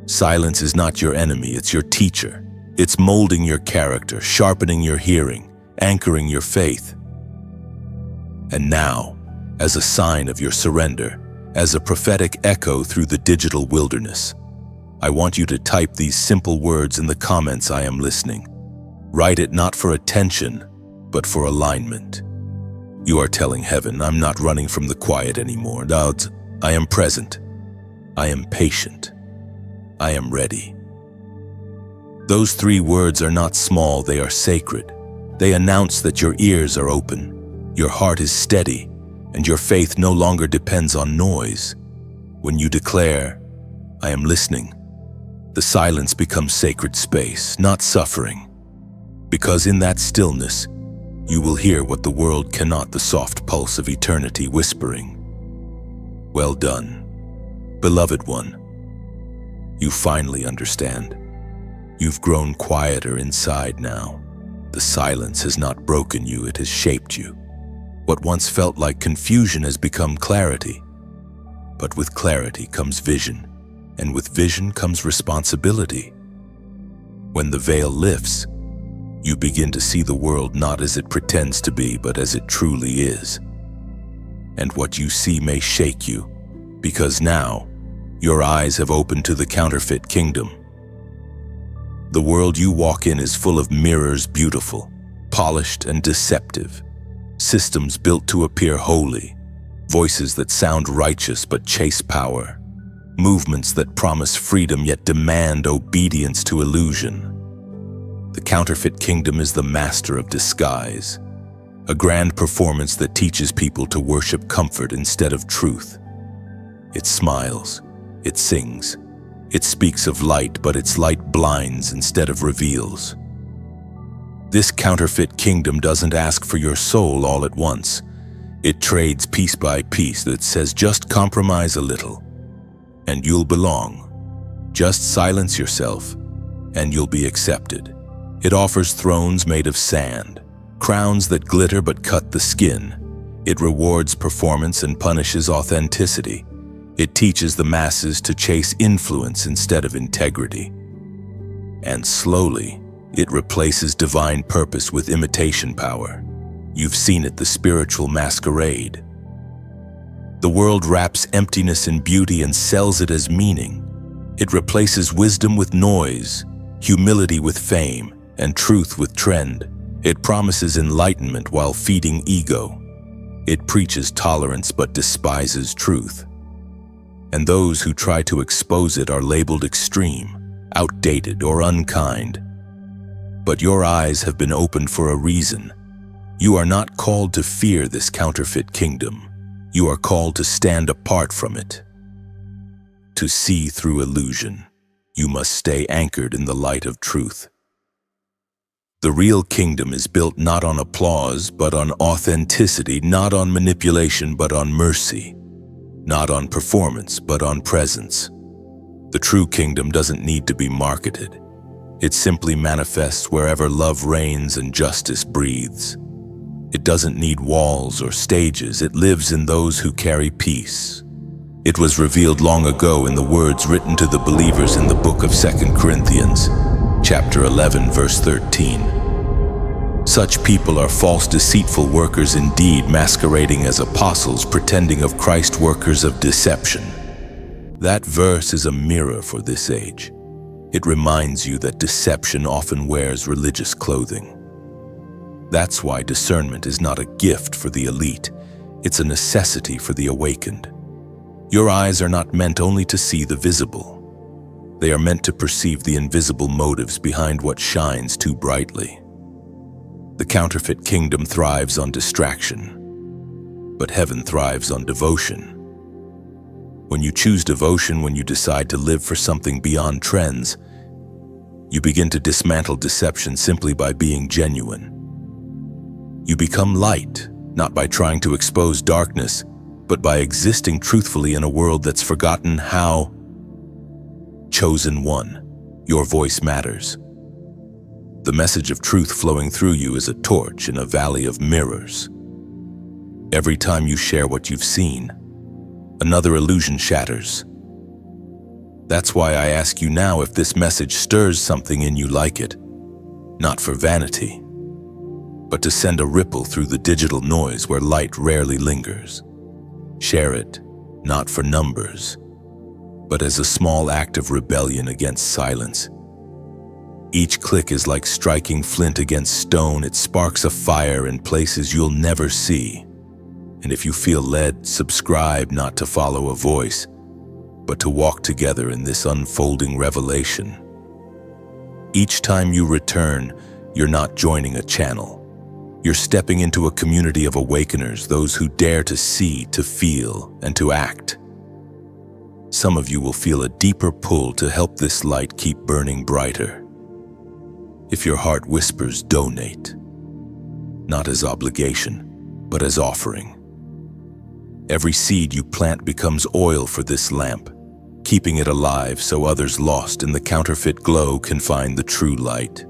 Silence is not your enemy, it's your teacher. It's molding your character, sharpening your hearing, anchoring your faith. And now, as a sign of your surrender, as a prophetic echo through the digital wilderness, I want you to type these simple words in the comments: "I am listening." Write it not for attention, but for alignment. You are telling heaven, "I'm not running from the quiet anymore. I am present. I am patient. I am ready." Those 3 words are not small, they are sacred. They announce that your ears are open, your heart is steady, and your faith no longer depends on noise. When you declare, "I am listening," the silence becomes sacred space, not suffering. Because in that stillness, you will hear what the world cannot, the soft pulse of eternity whispering, "Well done, beloved one." You finally understand. You've grown quieter inside now. The silence has not broken you, it has shaped you. What once felt like confusion has become clarity. But with clarity comes vision, and with vision comes responsibility. When the veil lifts, you begin to see the world not as it pretends to be, but as it truly is. And what you see may shake you, because now, your eyes have opened to the counterfeit kingdom. The world you walk in is full of mirrors, beautiful, polished, and deceptive. Systems built to appear holy, voices that sound righteous but chase power, movements that promise freedom yet demand obedience to illusion. The counterfeit kingdom is the master of disguise, a grand performance that teaches people to worship comfort instead of truth. It smiles. It sings. It speaks of light, but its light blinds instead of reveals. This counterfeit kingdom doesn't ask for your soul all at once. It trades piece by piece that says, "Just compromise a little, and you'll belong. Just silence yourself, and you'll be accepted." It offers thrones made of sand, crowns that glitter but cut the skin. It rewards performance and punishes authenticity. It teaches the masses to chase influence instead of integrity. And slowly, it replaces divine purpose with imitation power. You've seen it, the spiritual masquerade. The world wraps emptiness in beauty and sells it as meaning. It replaces wisdom with noise, humility with fame, and truth with trend. It promises enlightenment while feeding ego. It preaches tolerance but despises truth. And those who try to expose it are labeled extreme, outdated, or unkind. But your eyes have been opened for a reason. You are not called to fear this counterfeit kingdom. You are called to stand apart from it. To see through illusion, you must stay anchored in the light of truth. The real kingdom is built not on applause, but on authenticity, not on manipulation, but on mercy. Not on performance, but on presence. The true kingdom doesn't need to be marketed. It simply manifests wherever love reigns and justice breathes. It doesn't need walls or stages. It lives in those who carry peace. It was revealed long ago in the words written to the believers in the book of 2 Corinthians, chapter 11, verse 13. Such people are false, deceitful workers indeed, masquerading as apostles, pretending of Christ, workers of deception. That verse is a mirror for this age. It reminds you that deception often wears religious clothing. That's why discernment is not a gift for the elite. It's a necessity for the awakened. Your eyes are not meant only to see the visible. They are meant to perceive the invisible motives behind what shines too brightly. The counterfeit kingdom thrives on distraction, but heaven thrives on devotion. When you choose devotion, when you decide to live for something beyond trends, you begin to dismantle deception simply by being genuine. You become light, not by trying to expose darkness, but by existing truthfully in a world that's forgotten how. Chosen one, your voice matters. The message of truth flowing through you is a torch in a valley of mirrors. Every time you share what you've seen, another illusion shatters. That's why I ask you now if this message stirs something in you like it, not for vanity, but to send a ripple through the digital noise where light rarely lingers. Share it, not for numbers, but as a small act of rebellion against silence. Each click is like striking flint against stone. It sparks a fire in places you'll never see. And if you feel led, subscribe, not to follow a voice, but to walk together in this unfolding revelation. Each time you return, you're not joining a channel. You're stepping into a community of awakeners, those who dare to see, to feel, and to act. Some of you will feel a deeper pull to help this light keep burning brighter. If your heart whispers, donate, not as obligation, but as offering. Every seed you plant becomes oil for this lamp, keeping it alive so others lost in the counterfeit glow can find the true light.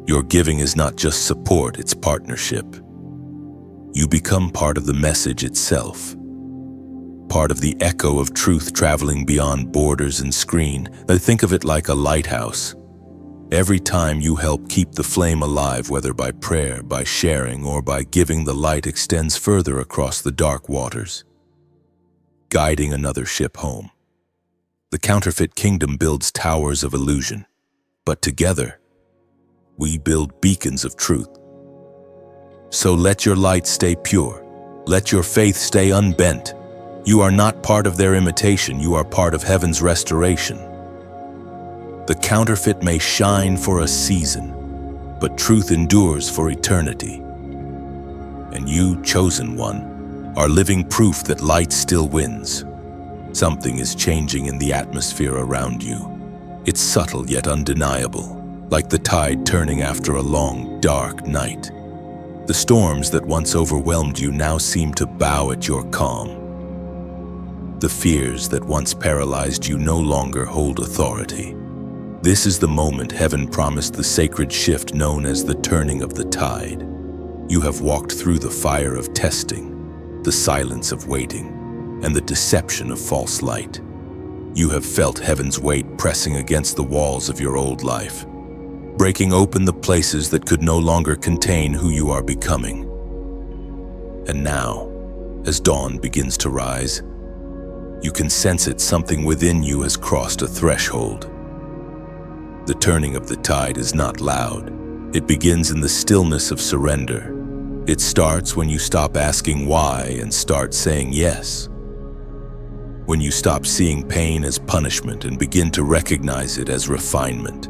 Your giving is not just support, it's partnership. You become part of the message itself, part of the echo of truth traveling beyond borders and screen. Think of it like a lighthouse. Every time you help keep the flame alive, whether by prayer, by sharing, or by giving, the light extends further across the dark waters, guiding another ship home. The counterfeit kingdom builds towers of illusion, but together, we build beacons of truth. So let your light stay pure. Let your faith stay unbent. You are not part of their imitation. You are part of heaven's restoration. The counterfeit may shine for a season, but truth endures for eternity. And you, chosen one, are living proof that light still wins. Something is changing in the atmosphere around you. It's subtle yet undeniable, like the tide turning after a long, dark night. The storms that once overwhelmed you now seem to bow at your calm. The fears that once paralyzed you no longer hold authority. This is the moment heaven promised, the sacred shift known as the turning of the tide. You have walked through the fire of testing, the silence of waiting, and the deception of false light. You have felt heaven's weight pressing against the walls of your old life, breaking open the places that could no longer contain who you are becoming. And now, as dawn begins to rise, you can sense it. Something within you has crossed a threshold. The turning of the tide is not loud. It begins in the stillness of surrender. It starts when you stop asking why and start saying yes. When you stop seeing pain as punishment and begin to recognize it as refinement.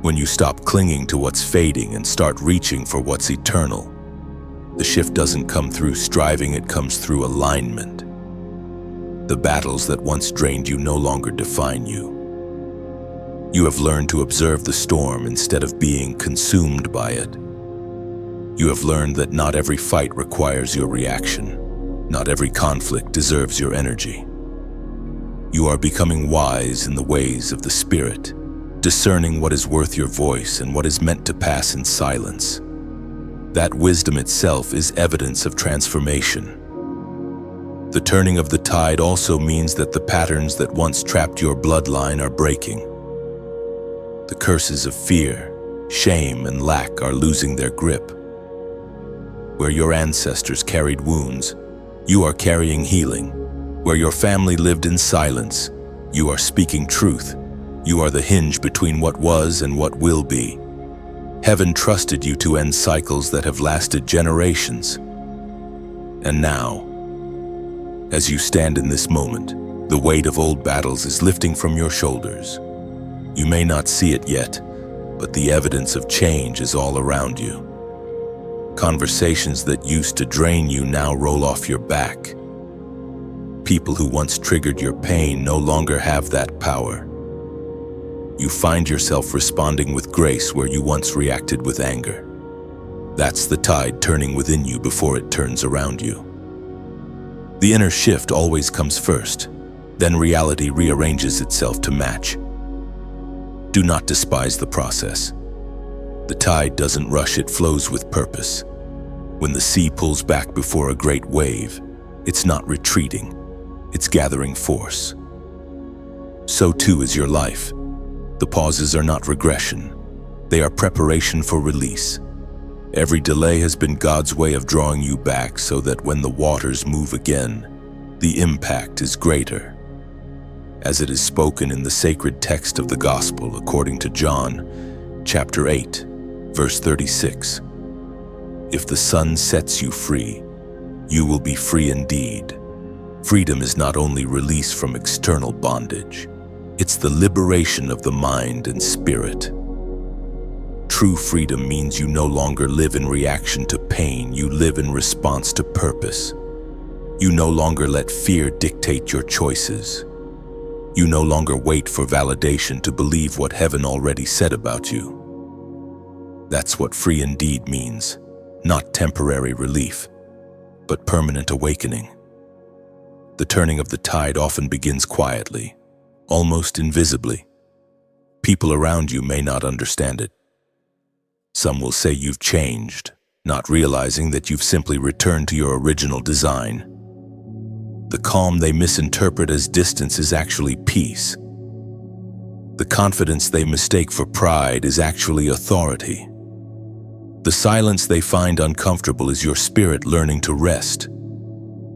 When you stop clinging to what's fading and start reaching for what's eternal. The shift doesn't come through striving, it comes through alignment. The battles that once drained you no longer define you. You have learned to observe the storm instead of being consumed by it. You have learned that not every fight requires your reaction. Not every conflict deserves your energy. You are becoming wise in the ways of the Spirit, discerning what is worth your voice and what is meant to pass in silence. That wisdom itself is evidence of transformation. The turning of the tide also means that the patterns that once trapped your bloodline are breaking. The curses of fear, shame, and lack are losing their grip. Where your ancestors carried wounds, you are carrying healing. Where your family lived in silence, you are speaking truth. You are the hinge between what was and what will be. Heaven trusted you to end cycles that have lasted generations. And now, as you stand in this moment, the weight of old battles is lifting from your shoulders. You may not see it yet, but the evidence of change is all around you. Conversations that used to drain you now roll off your back. People who once triggered your pain no longer have that power. You find yourself responding with grace where you once reacted with anger. That's the tide turning within you before it turns around you. The inner shift always comes first, then reality rearranges itself to match. Do not despise the process. The tide doesn't rush, it flows with purpose. When the sea pulls back before a great wave, it's not retreating, it's gathering force. So too is your life. The pauses are not regression, they are preparation for release. Every delay has been God's way of drawing you back so that when the waters move again, the impact is greater. As it is spoken in the sacred text of the Gospel according to John, chapter 8, verse 36. If the Son sets you free, you will be free indeed. Freedom is not only release from external bondage, it's the liberation of the mind and spirit. True freedom means you no longer live in reaction to pain, you live in response to purpose. You no longer let fear dictate your choices. You no longer wait for validation to believe what heaven already said about you. That's what free indeed means, not temporary relief, but permanent awakening. The turning of the tide often begins quietly, almost invisibly. People around you may not understand it. Some will say you've changed, not realizing that you've simply returned to your original design. The calm they misinterpret as distance is actually peace. The confidence they mistake for pride is actually authority. The silence they find uncomfortable is your spirit learning to rest.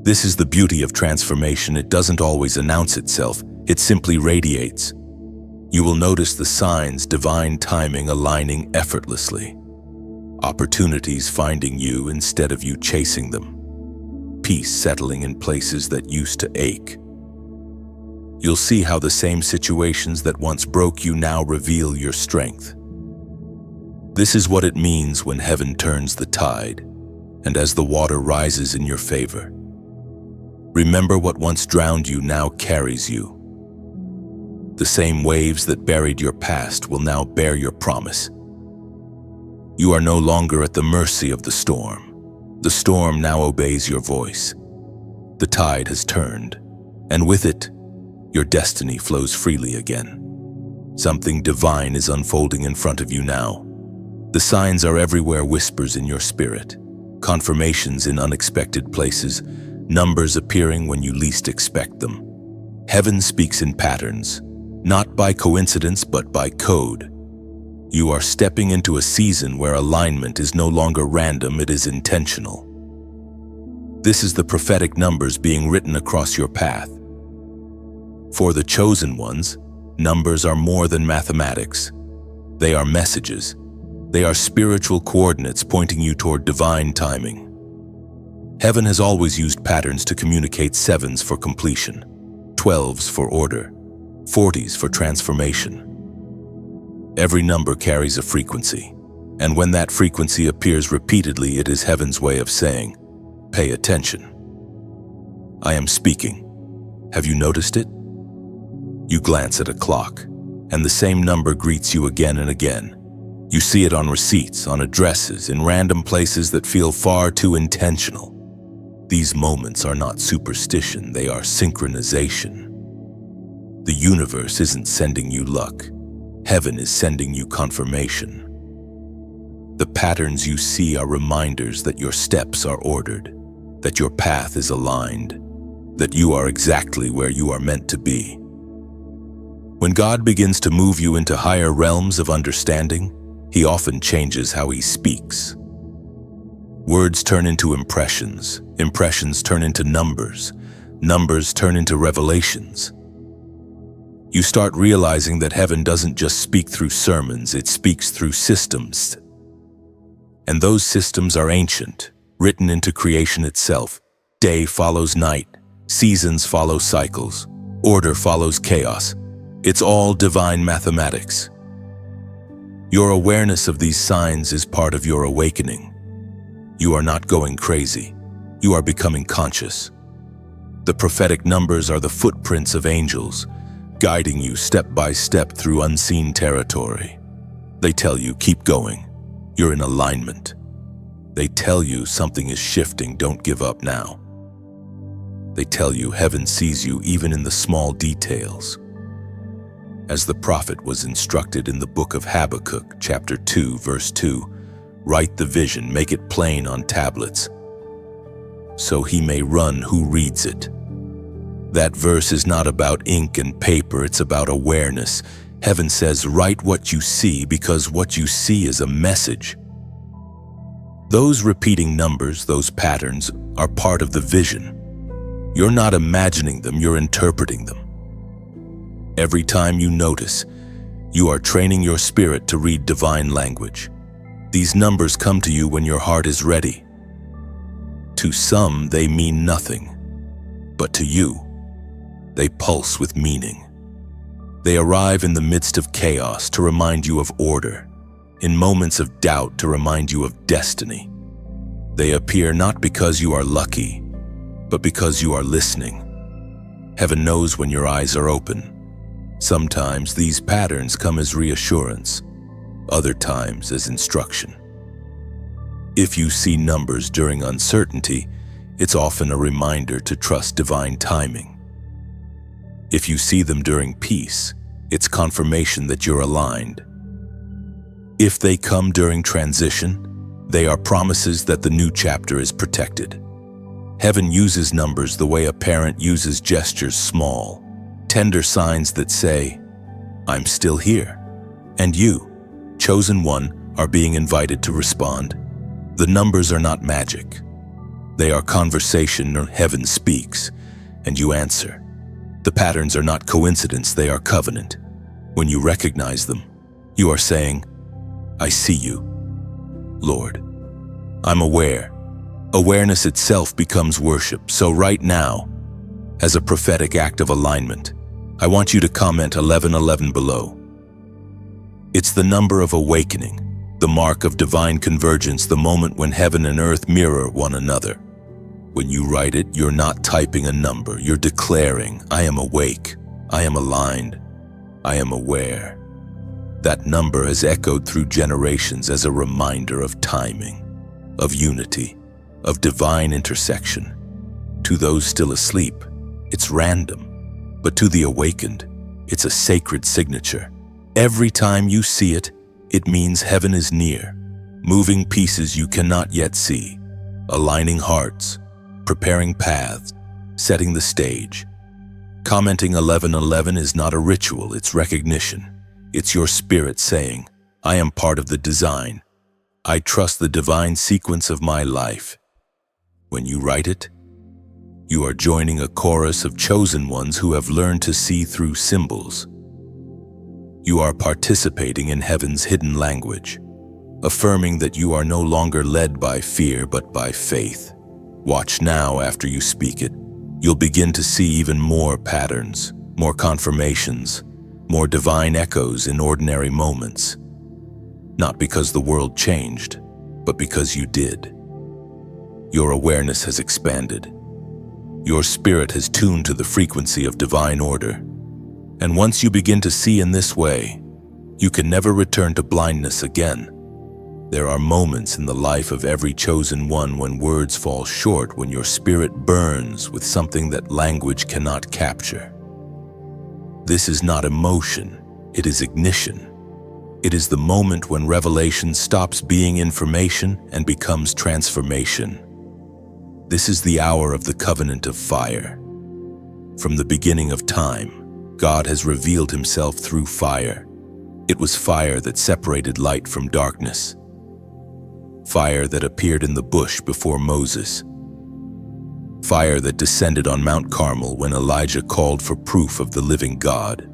This is the beauty of transformation. It doesn't always announce itself, it simply radiates. You will notice the signs, divine timing aligning effortlessly. Opportunities finding you instead of you chasing them. Peace settling in places that used to ache. You'll see how the same situations that once broke you now reveal your strength. This is what it means when heaven turns the tide, and as the water rises in your favor. Remember, what once drowned you now carries you. The same waves that buried your past will now bear your promise. You are no longer at the mercy of the storm. The storm now obeys your voice. The tide has turned, and with it, your destiny flows freely again. Something divine is unfolding in front of you now. The signs are everywhere, whispers in your spirit, confirmations in unexpected places, numbers appearing when you least expect them. Heaven speaks in patterns, not by coincidence but by code. You are stepping into a season where alignment is no longer random, it is intentional. This is the prophetic numbers being written across your path. For the chosen ones, numbers are more than mathematics. They are messages. They are spiritual coordinates pointing you toward divine timing. Heaven has always used patterns to communicate: 7s for completion, 12s for order, 40s for transformation. Every number carries a frequency, and when that frequency appears repeatedly, it is heaven's way of saying, pay attention. I am speaking. Have you noticed it? You glance at a clock, and the same number greets you again and again. You see it on receipts, on addresses, in random places that feel far too intentional. These moments are not superstition, they are synchronization. The universe isn't sending you luck. Heaven is sending you confirmation. The patterns you see are reminders that your steps are ordered, that your path is aligned, that you are exactly where you are meant to be. When God begins to move you into higher realms of understanding, He often changes how He speaks. Words turn into impressions, impressions turn into numbers, numbers turn into revelations. You start realizing that heaven doesn't just speak through sermons, it speaks through systems. And those systems are ancient, written into creation itself. Day follows night, seasons follow cycles, order follows chaos. It's all divine mathematics. Your awareness of these signs is part of your awakening. You are not going crazy. You are becoming conscious. The prophetic numbers are the footprints of angels, guiding you step by step through unseen territory. They tell you, keep going. You're in alignment. They tell you something is shifting, don't give up now. They tell you heaven sees you even in the small details. As the prophet was instructed in the book of Habakkuk, chapter 2, verse 2, write the vision, make it plain on tablets, so he may run who reads it. That verse is not about ink and paper, it's about awareness. Heaven says, write what you see, because what you see is a message. Those repeating numbers, those patterns, are part of the vision. You're not imagining them, you're interpreting them. Every time you notice, you are training your spirit to read divine language. These numbers come to you when your heart is ready. To some, they mean nothing, but to you, they pulse with meaning. They arrive in the midst of chaos to remind you of order, in moments of doubt to remind you of destiny. They appear not because you are lucky, but because you are listening. Heaven knows when your eyes are open. Sometimes these patterns come as reassurance, other times as instruction. If you see numbers during uncertainty, it's often a reminder to trust divine timing. If you see them during peace, it's confirmation that you're aligned. If they come during transition, they are promises that the new chapter is protected. Heaven uses numbers the way a parent uses gestures, small, tender signs that say, I'm still here. And you, chosen one, are being invited to respond. The numbers are not magic. They are conversation heaven speaks, and you answer. The patterns are not coincidence, they are covenant. When you recognize them, you are saying, I see you, Lord. I'm aware. Awareness itself becomes worship. So right now, as a prophetic act of alignment, I want you to comment 1111 below. It's the number of awakening, the mark of divine convergence, the moment when heaven and earth mirror one another. When you write it, you're not typing a number, you're declaring, I am awake, I am aligned, I am aware. That number has echoed through generations as a reminder of timing, of unity, of divine intersection. To those still asleep, it's random. But to the awakened, it's a sacred signature. Every time you see it, it means heaven is near, moving pieces you cannot yet see, aligning hearts, preparing paths, setting the stage. Commenting 1111 is not a ritual, it's recognition. It's your spirit saying, I am part of the design. I trust the divine sequence of my life. When you write it, you are joining a chorus of chosen ones who have learned to see through symbols. You are participating in heaven's hidden language, affirming that you are no longer led by fear but by faith. Watch now after you speak it. You'll begin to see even more patterns, more confirmations, more divine echoes in ordinary moments. Not because the world changed, but because you did. Your awareness has expanded. Your spirit has tuned to the frequency of divine order. And once you begin to see in this way, you can never return to blindness again. There are moments in the life of every chosen one when words fall short, when your spirit burns with something that language cannot capture. This is not emotion, it is ignition. It is the moment when revelation stops being information and becomes transformation. This is the hour of the covenant of fire. From the beginning of time, God has revealed himself through fire. It was fire that separated light from darkness. Fire that appeared in the bush before Moses. Fire that descended on Mount Carmel when Elijah called for proof of the living God.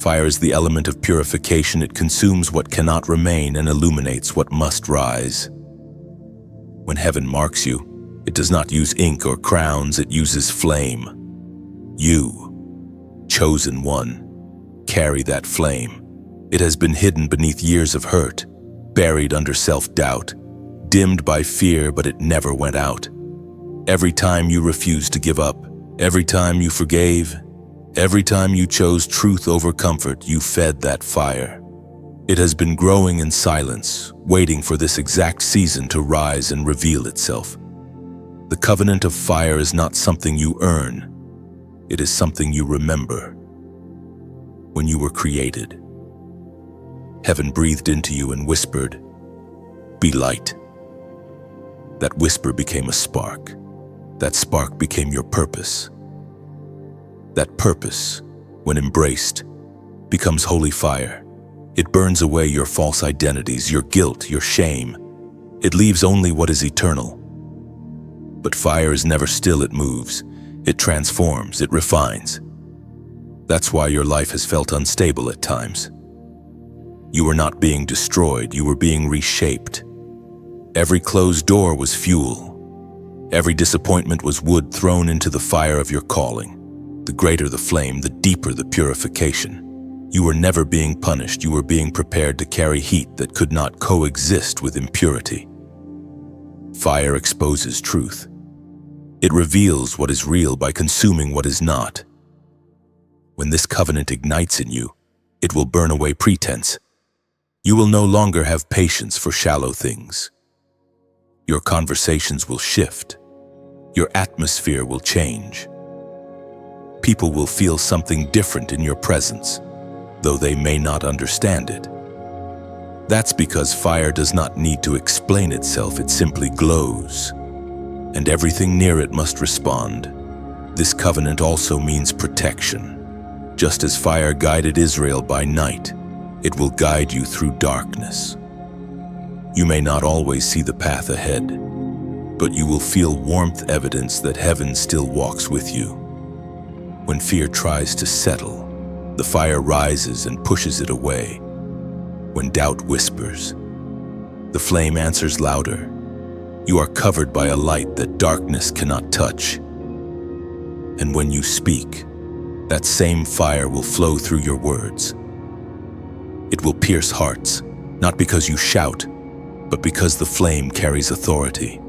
Fire is the element of purification. It consumes what cannot remain and illuminates what must rise. When heaven marks you, it does not use ink or crowns, it uses flame. You, chosen one, carry that flame. It has been hidden beneath years of hurt, buried under self-doubt, dimmed by fear, but it never went out. Every time you refused to give up, every time you forgave, every time you chose truth over comfort, you fed that fire. It has been growing in silence, waiting for this exact season to rise and reveal itself. The covenant of fire is not something you earn. It is something you remember. When you were created, heaven breathed into you and whispered, "Be light." That whisper became a spark. That spark became your purpose. That purpose, when embraced, becomes holy fire. It burns away your false identities, your guilt, your shame. It leaves only what is eternal. But fire is never still. It moves. It transforms. It refines. That's why your life has felt unstable at times. You were not being destroyed. You were being reshaped. Every closed door was fuel. Every disappointment was wood thrown into the fire of your calling. The greater the flame, the deeper the purification. You were never being punished. You were being prepared to carry heat that could not coexist with impurity. Fire exposes truth. It reveals what is real by consuming what is not. When this covenant ignites in you, it will burn away pretense. You will no longer have patience for shallow things. Your conversations will shift. Your atmosphere will change. People will feel something different in your presence, though they may not understand it. That's because fire does not need to explain itself, it simply glows. And everything near it must respond. This covenant also means protection. Just as fire guided Israel by night, it will guide you through darkness. You may not always see the path ahead, but you will feel warmth, evidence that heaven still walks with you. When fear tries to settle, the fire rises and pushes it away. When doubt whispers, the flame answers louder. You are covered by a light that darkness cannot touch. And when you speak, that same fire will flow through your words. It will pierce hearts, not because you shout, but because the flame carries authority.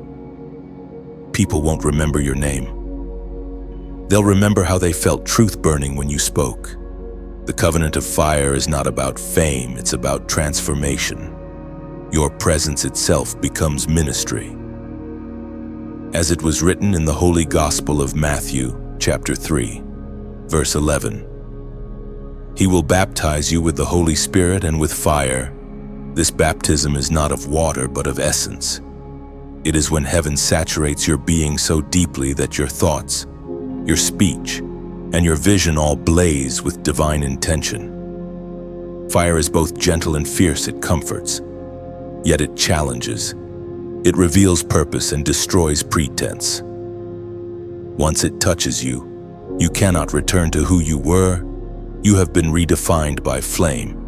People won't remember your name. They'll remember how they felt truth burning when you spoke. The covenant of fire is not about fame, it's about transformation. Your presence itself becomes ministry. As it was written in the Holy Gospel of Matthew, chapter 3, verse 11. He will baptize you with the Holy Spirit and with fire. This baptism is not of water, but of essence. It is when heaven saturates your being so deeply that your thoughts, your speech, and your vision all blaze with divine intention. Fire is both gentle and fierce. It comforts, yet it challenges. It reveals purpose and destroys pretense. Once it touches you, you cannot return to who you were. You have been redefined by flame.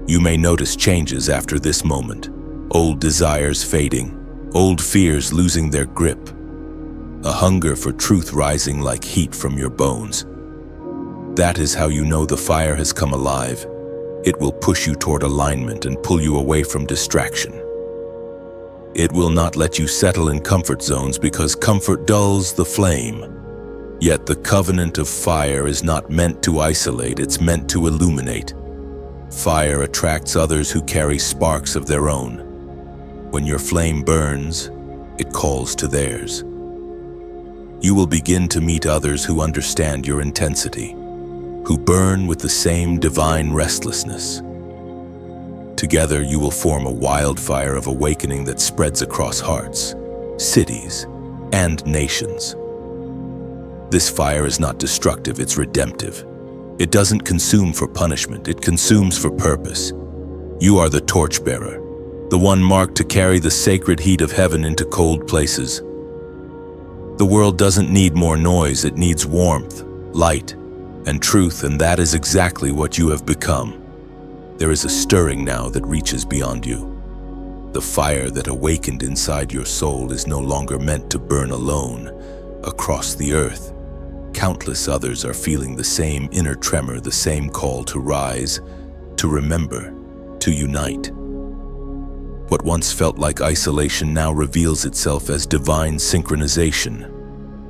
You may notice changes after this moment. Old desires fading, old fears losing their grip. A hunger for truth rising like heat from your bones. That is how you know the fire has come alive. It will push you toward alignment and pull you away from distraction. It will not let you settle in comfort zones because comfort dulls the flame. Yet the covenant of fire is not meant to isolate, it's meant to illuminate. Fire attracts others who carry sparks of their own. When your flame burns, it calls to theirs. You will begin to meet others who understand your intensity, who burn with the same divine restlessness. Together you will form a wildfire of awakening that spreads across hearts, cities, and nations. This fire is not destructive, it's redemptive. It doesn't consume for punishment, it consumes for purpose. You are the torchbearer, the one marked to carry the sacred heat of heaven into cold places. The world doesn't need more noise, it needs warmth, light, and truth, and that is exactly what you have become. There is a stirring now that reaches beyond you. The fire that awakened inside your soul is no longer meant to burn alone. Across the earth, countless others are feeling the same inner tremor, the same call to rise, to remember, to unite. What once felt like isolation now reveals itself as divine synchronization.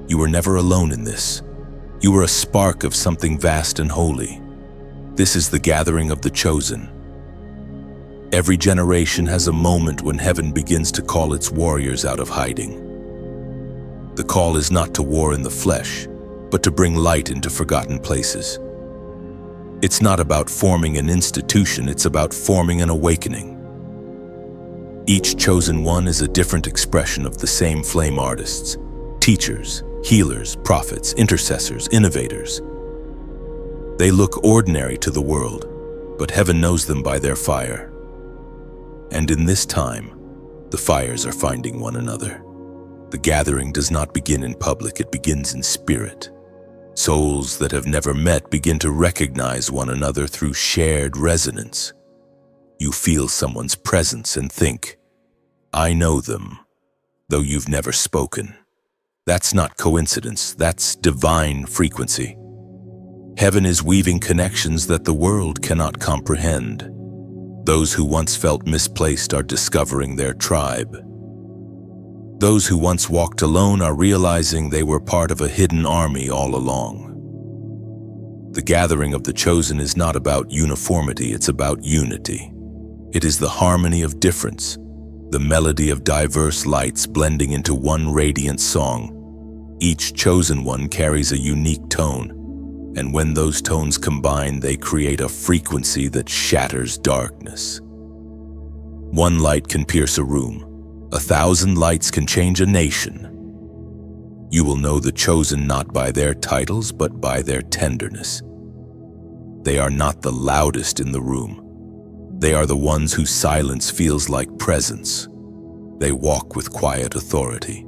You were never alone in this. You were a spark of something vast and holy. This is the gathering of the chosen. Every generation has a moment when heaven begins to call its warriors out of hiding. The call is not to war in the flesh, but to bring light into forgotten places. It's not about forming an institution, it's about forming an awakening. Each chosen one is a different expression of the same flame: artists, teachers, healers, prophets, intercessors, innovators. They look ordinary to the world, but heaven knows them by their fire. And in this time, the fires are finding one another. The gathering does not begin in public, it begins in spirit. Souls that have never met begin to recognize one another through shared resonance. You feel someone's presence and think, I know them, though you've never spoken. That's not coincidence, that's divine frequency. Heaven is weaving connections that the world cannot comprehend. Those who once felt misplaced are discovering their tribe. Those who once walked alone are realizing they were part of a hidden army all along. The gathering of the chosen is not about uniformity, it's about unity. It is the harmony of difference, the melody of diverse lights blending into one radiant song. Each chosen one carries a unique tone, and when those tones combine, they create a frequency that shatters darkness. One light can pierce a room. 1,000 lights can change a nation. You will know the chosen not by their titles, but by their tenderness. They are not the loudest in the room. They are the ones whose silence feels like presence. They walk with quiet authority,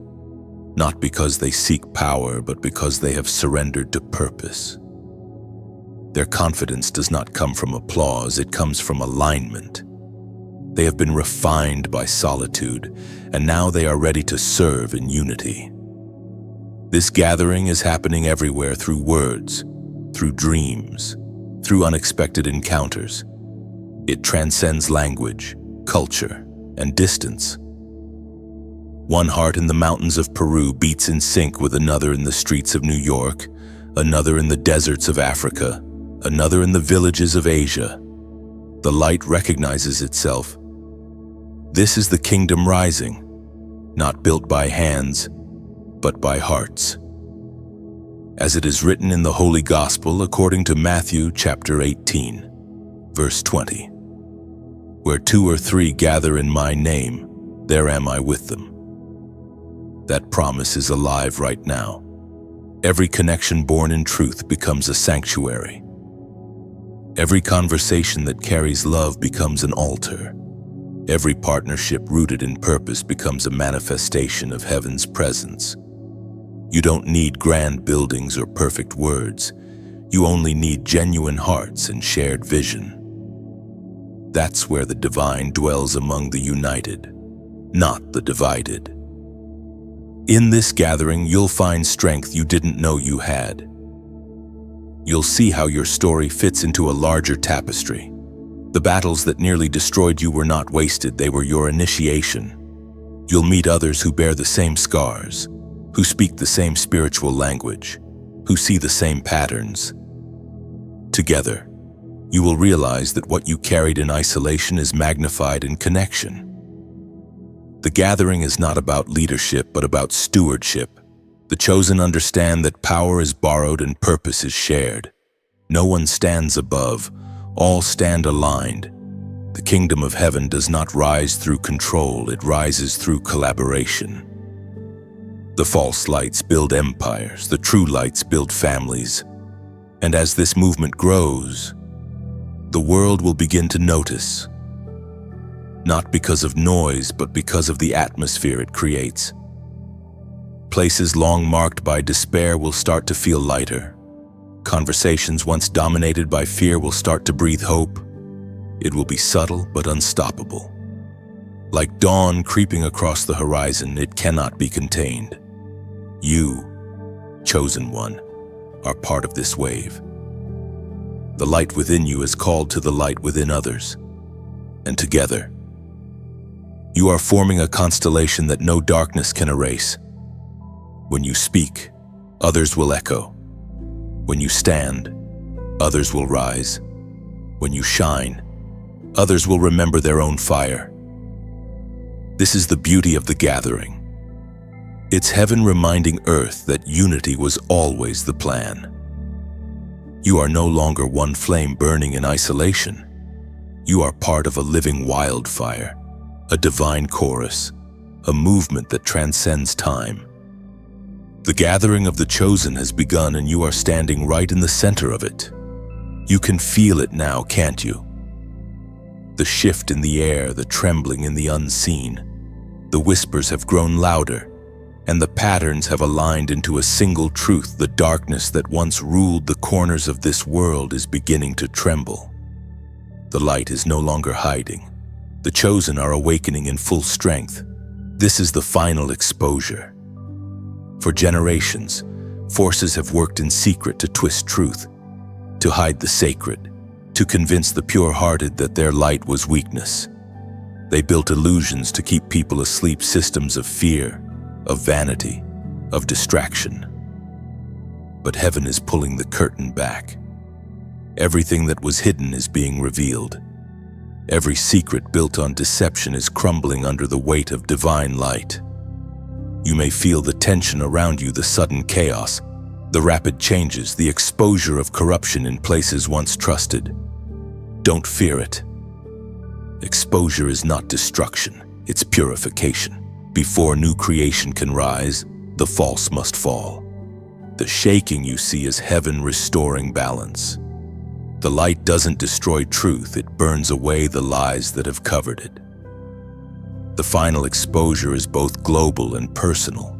not because they seek power, but because they have surrendered to purpose. Their confidence does not come from applause, it comes from alignment. They have been refined by solitude, and now they are ready to serve in unity. This gathering is happening everywhere, through words, through dreams, through unexpected encounters. It transcends language, culture, and distance. One heart in the mountains of Peru beats in sync with another in the streets of New York, another in the deserts of Africa, another in the villages of Asia. The light recognizes itself. This is the kingdom rising, not built by hands, but by hearts. As it is written in the Holy Gospel according to Matthew chapter 18, verse 20, "Where 2 or 3 gather in my name, there am I with them." That promise is alive right now. Every connection born in truth becomes a sanctuary. Every conversation that carries love becomes an altar. Every partnership rooted in purpose becomes a manifestation of heaven's presence. You don't need grand buildings or perfect words. You only need genuine hearts and shared vision. That's where the divine dwells among the united, not the divided. In this gathering, you'll find strength you didn't know you had. You'll see how your story fits into a larger tapestry. The battles that nearly destroyed you were not wasted, they were your initiation. You'll meet others who bear the same scars, who speak the same spiritual language, who see the same patterns. Together, you will realize that what you carried in isolation is magnified in connection. The gathering is not about leadership, but about stewardship. The chosen understand that power is borrowed and purpose is shared. No one stands above, all stand aligned. The kingdom of heaven does not rise through control, it rises through collaboration. The false lights build empires, the true lights build families. And as this movement grows, the world will begin to notice. Not because of noise, but because of the atmosphere it creates. Places long marked by despair will start to feel lighter. Conversations once dominated by fear will start to breathe hope. It will be subtle but unstoppable. Like dawn creeping across the horizon, it cannot be contained. You, chosen one, are part of this wave. The light within you is called to the light within others, and together, you are forming a constellation that no darkness can erase. When you speak, others will echo. When you stand, others will rise. When you shine, others will remember their own fire. This is the beauty of the gathering. It's heaven reminding earth that unity was always the plan. You are no longer one flame burning in isolation. You are part of a living wildfire, a divine chorus, a movement that transcends time. The gathering of the chosen has begun, and you are standing right in the center of it. You can feel it now, can't you? The shift in the air, the trembling in the unseen. The whispers have grown louder, and the patterns have aligned into a single truth. The darkness that once ruled the corners of this world is beginning to tremble. The light is no longer hiding. The chosen are awakening in full strength. This is the final exposure. For generations, forces have worked in secret to twist truth, to hide the sacred, to convince the pure-hearted that their light was weakness. They built illusions to keep people asleep, systems of fear, of vanity, of distraction. But heaven is pulling the curtain back. Everything that was hidden is being revealed. Every secret built on deception is crumbling under the weight of divine light. You may feel the tension around you, the sudden chaos, the rapid changes, the exposure of corruption in places once trusted. Don't fear it. Exposure is not destruction, it's purification. Before new creation can rise, the false must fall. The shaking you see is heaven restoring balance. The light doesn't destroy truth, it burns away the lies that have covered it. The final exposure is both global and personal.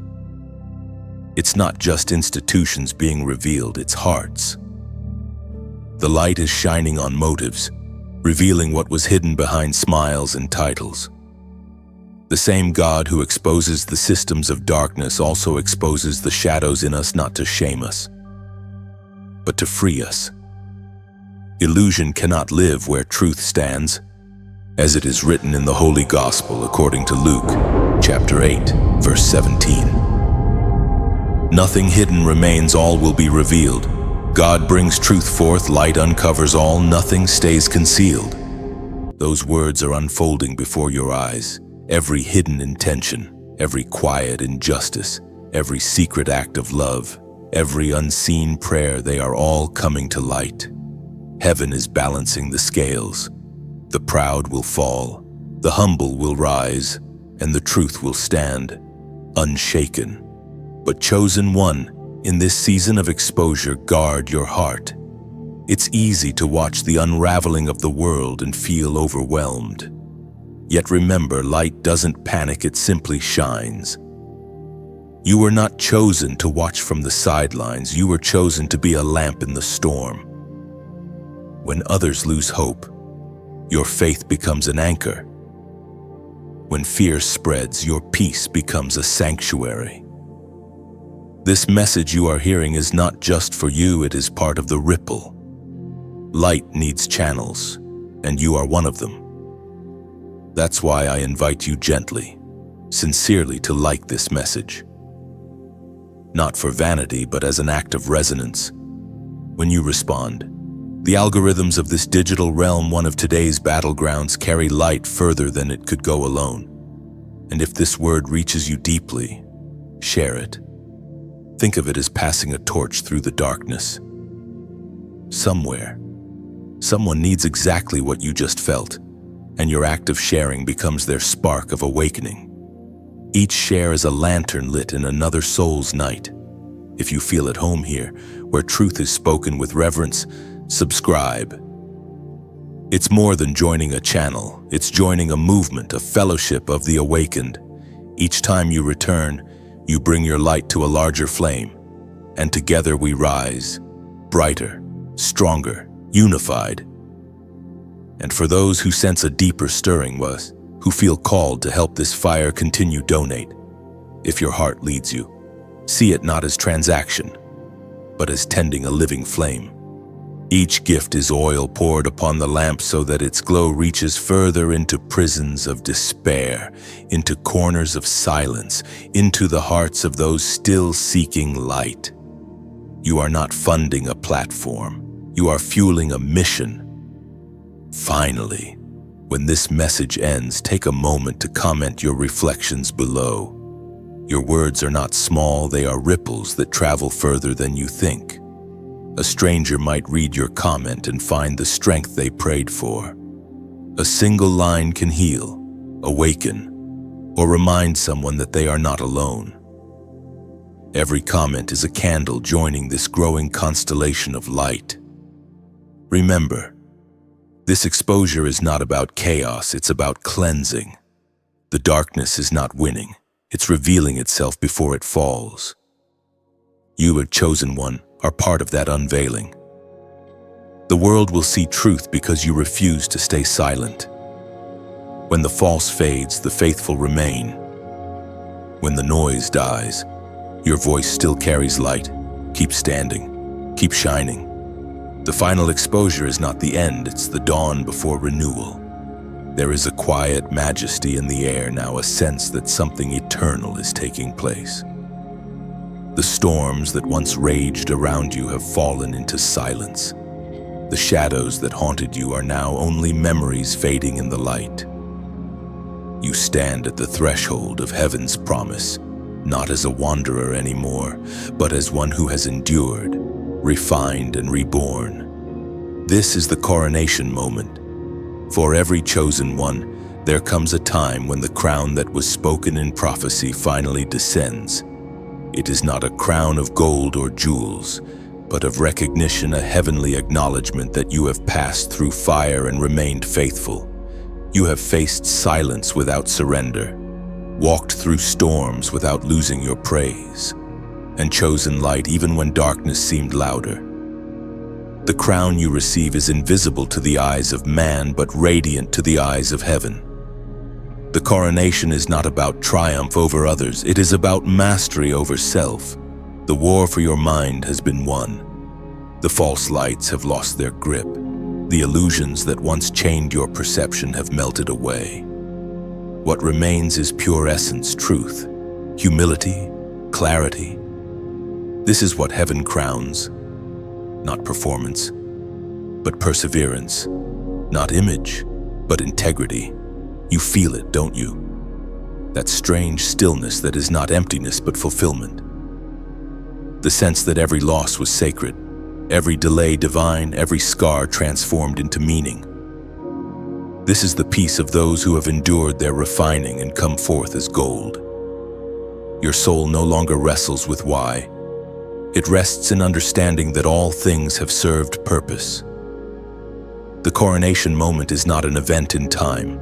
It's not just institutions being revealed, it's hearts. The light is shining on motives, revealing what was hidden behind smiles and titles. The same God who exposes the systems of darkness also exposes the shadows in us, not to shame us, but to free us. Illusion cannot live where truth stands, as it is written in the Holy Gospel according to Luke, chapter 8, verse 17. Nothing hidden remains, all will be revealed. God brings truth forth, light uncovers all, nothing stays concealed. Those words are unfolding before your eyes. Every hidden intention, every quiet injustice, every secret act of love, every unseen prayer, they are all coming to light. Heaven is balancing the scales. The proud will fall, the humble will rise, and the truth will stand, unshaken. But chosen one, in this season of exposure, guard your heart. It's easy to watch the unraveling of the world and feel overwhelmed. Yet remember, light doesn't panic, it simply shines. You were not chosen to watch from the sidelines, you were chosen to be a lamp in the storm. When others lose hope, your faith becomes an anchor. When fear spreads, your peace becomes a sanctuary. This message you are hearing is not just for you, it is part of the ripple. Light needs channels, and you are one of them. That's why I invite you gently, sincerely to like this message. Not for vanity, but as an act of resonance. When you respond, the algorithms of this digital realm, one of today's battlegrounds, carry light further than it could go alone. And if this word reaches you deeply, share it. Think of it as passing a torch through the darkness. Somewhere, someone needs exactly what you just felt, and your act of sharing becomes their spark of awakening. Each share is a lantern lit in another soul's night. If you feel at home here, where truth is spoken with reverence, subscribe. It's more than joining a channel, it's joining a movement, a fellowship of the awakened. Each time you return, you bring your light to a larger flame, and together we rise, brighter, stronger, unified. And for those who sense a deeper stirring who feel called to help this fire continue, donate. If your heart leads you, see it not as transaction, but as tending a living flame. Each gift is oil poured upon the lamp so that its glow reaches further into prisons of despair, into corners of silence, into the hearts of those still seeking light. You are not funding a platform. You are fueling a mission. Finally, when this message ends, take a moment to comment your reflections below. Your words are not small, they are ripples that travel further than you think. A stranger might read your comment and find the strength they prayed for. A single line can heal, awaken, or remind someone that they are not alone. Every comment is a candle joining this growing constellation of light. Remember, this exposure is not about chaos, it's about cleansing. The darkness is not winning, it's revealing itself before it falls. You, a chosen one, are part of that unveiling. The world will see truth because you refuse to stay silent. When the false fades, the faithful remain. When the noise dies, your voice still carries light. Keep standing, keep shining. The final exposure is not the end, it's the dawn before renewal. There is a quiet majesty in the air now, a sense that something eternal is taking place. The storms that once raged around you have fallen into silence. The shadows that haunted you are now only memories fading in the light. You stand at the threshold of heaven's promise, not as a wanderer anymore, but as one who has endured, refined, and reborn. This is the coronation moment. For every chosen one, there comes a time when the crown that was spoken in prophecy finally descends. It is not a crown of gold or jewels, but of recognition, a heavenly acknowledgement that you have passed through fire and remained faithful. You have faced silence without surrender, walked through storms without losing your praise, and chosen light even when darkness seemed louder. The crown you receive is invisible to the eyes of man, but radiant to the eyes of heaven. The coronation is not about triumph over others, it is about mastery over self. The war for your mind has been won. The false lights have lost their grip. The illusions that once chained your perception have melted away. What remains is pure essence, truth, humility, clarity. This is what heaven crowns. Not performance, but perseverance. Not image, but integrity. You feel it, don't you? That strange stillness that is not emptiness but fulfillment. The sense that every loss was sacred, every delay divine, every scar transformed into meaning. This is the peace of those who have endured their refining and come forth as gold. Your soul no longer wrestles with why. It rests in understanding that all things have served purpose. The coronation moment is not an event in time.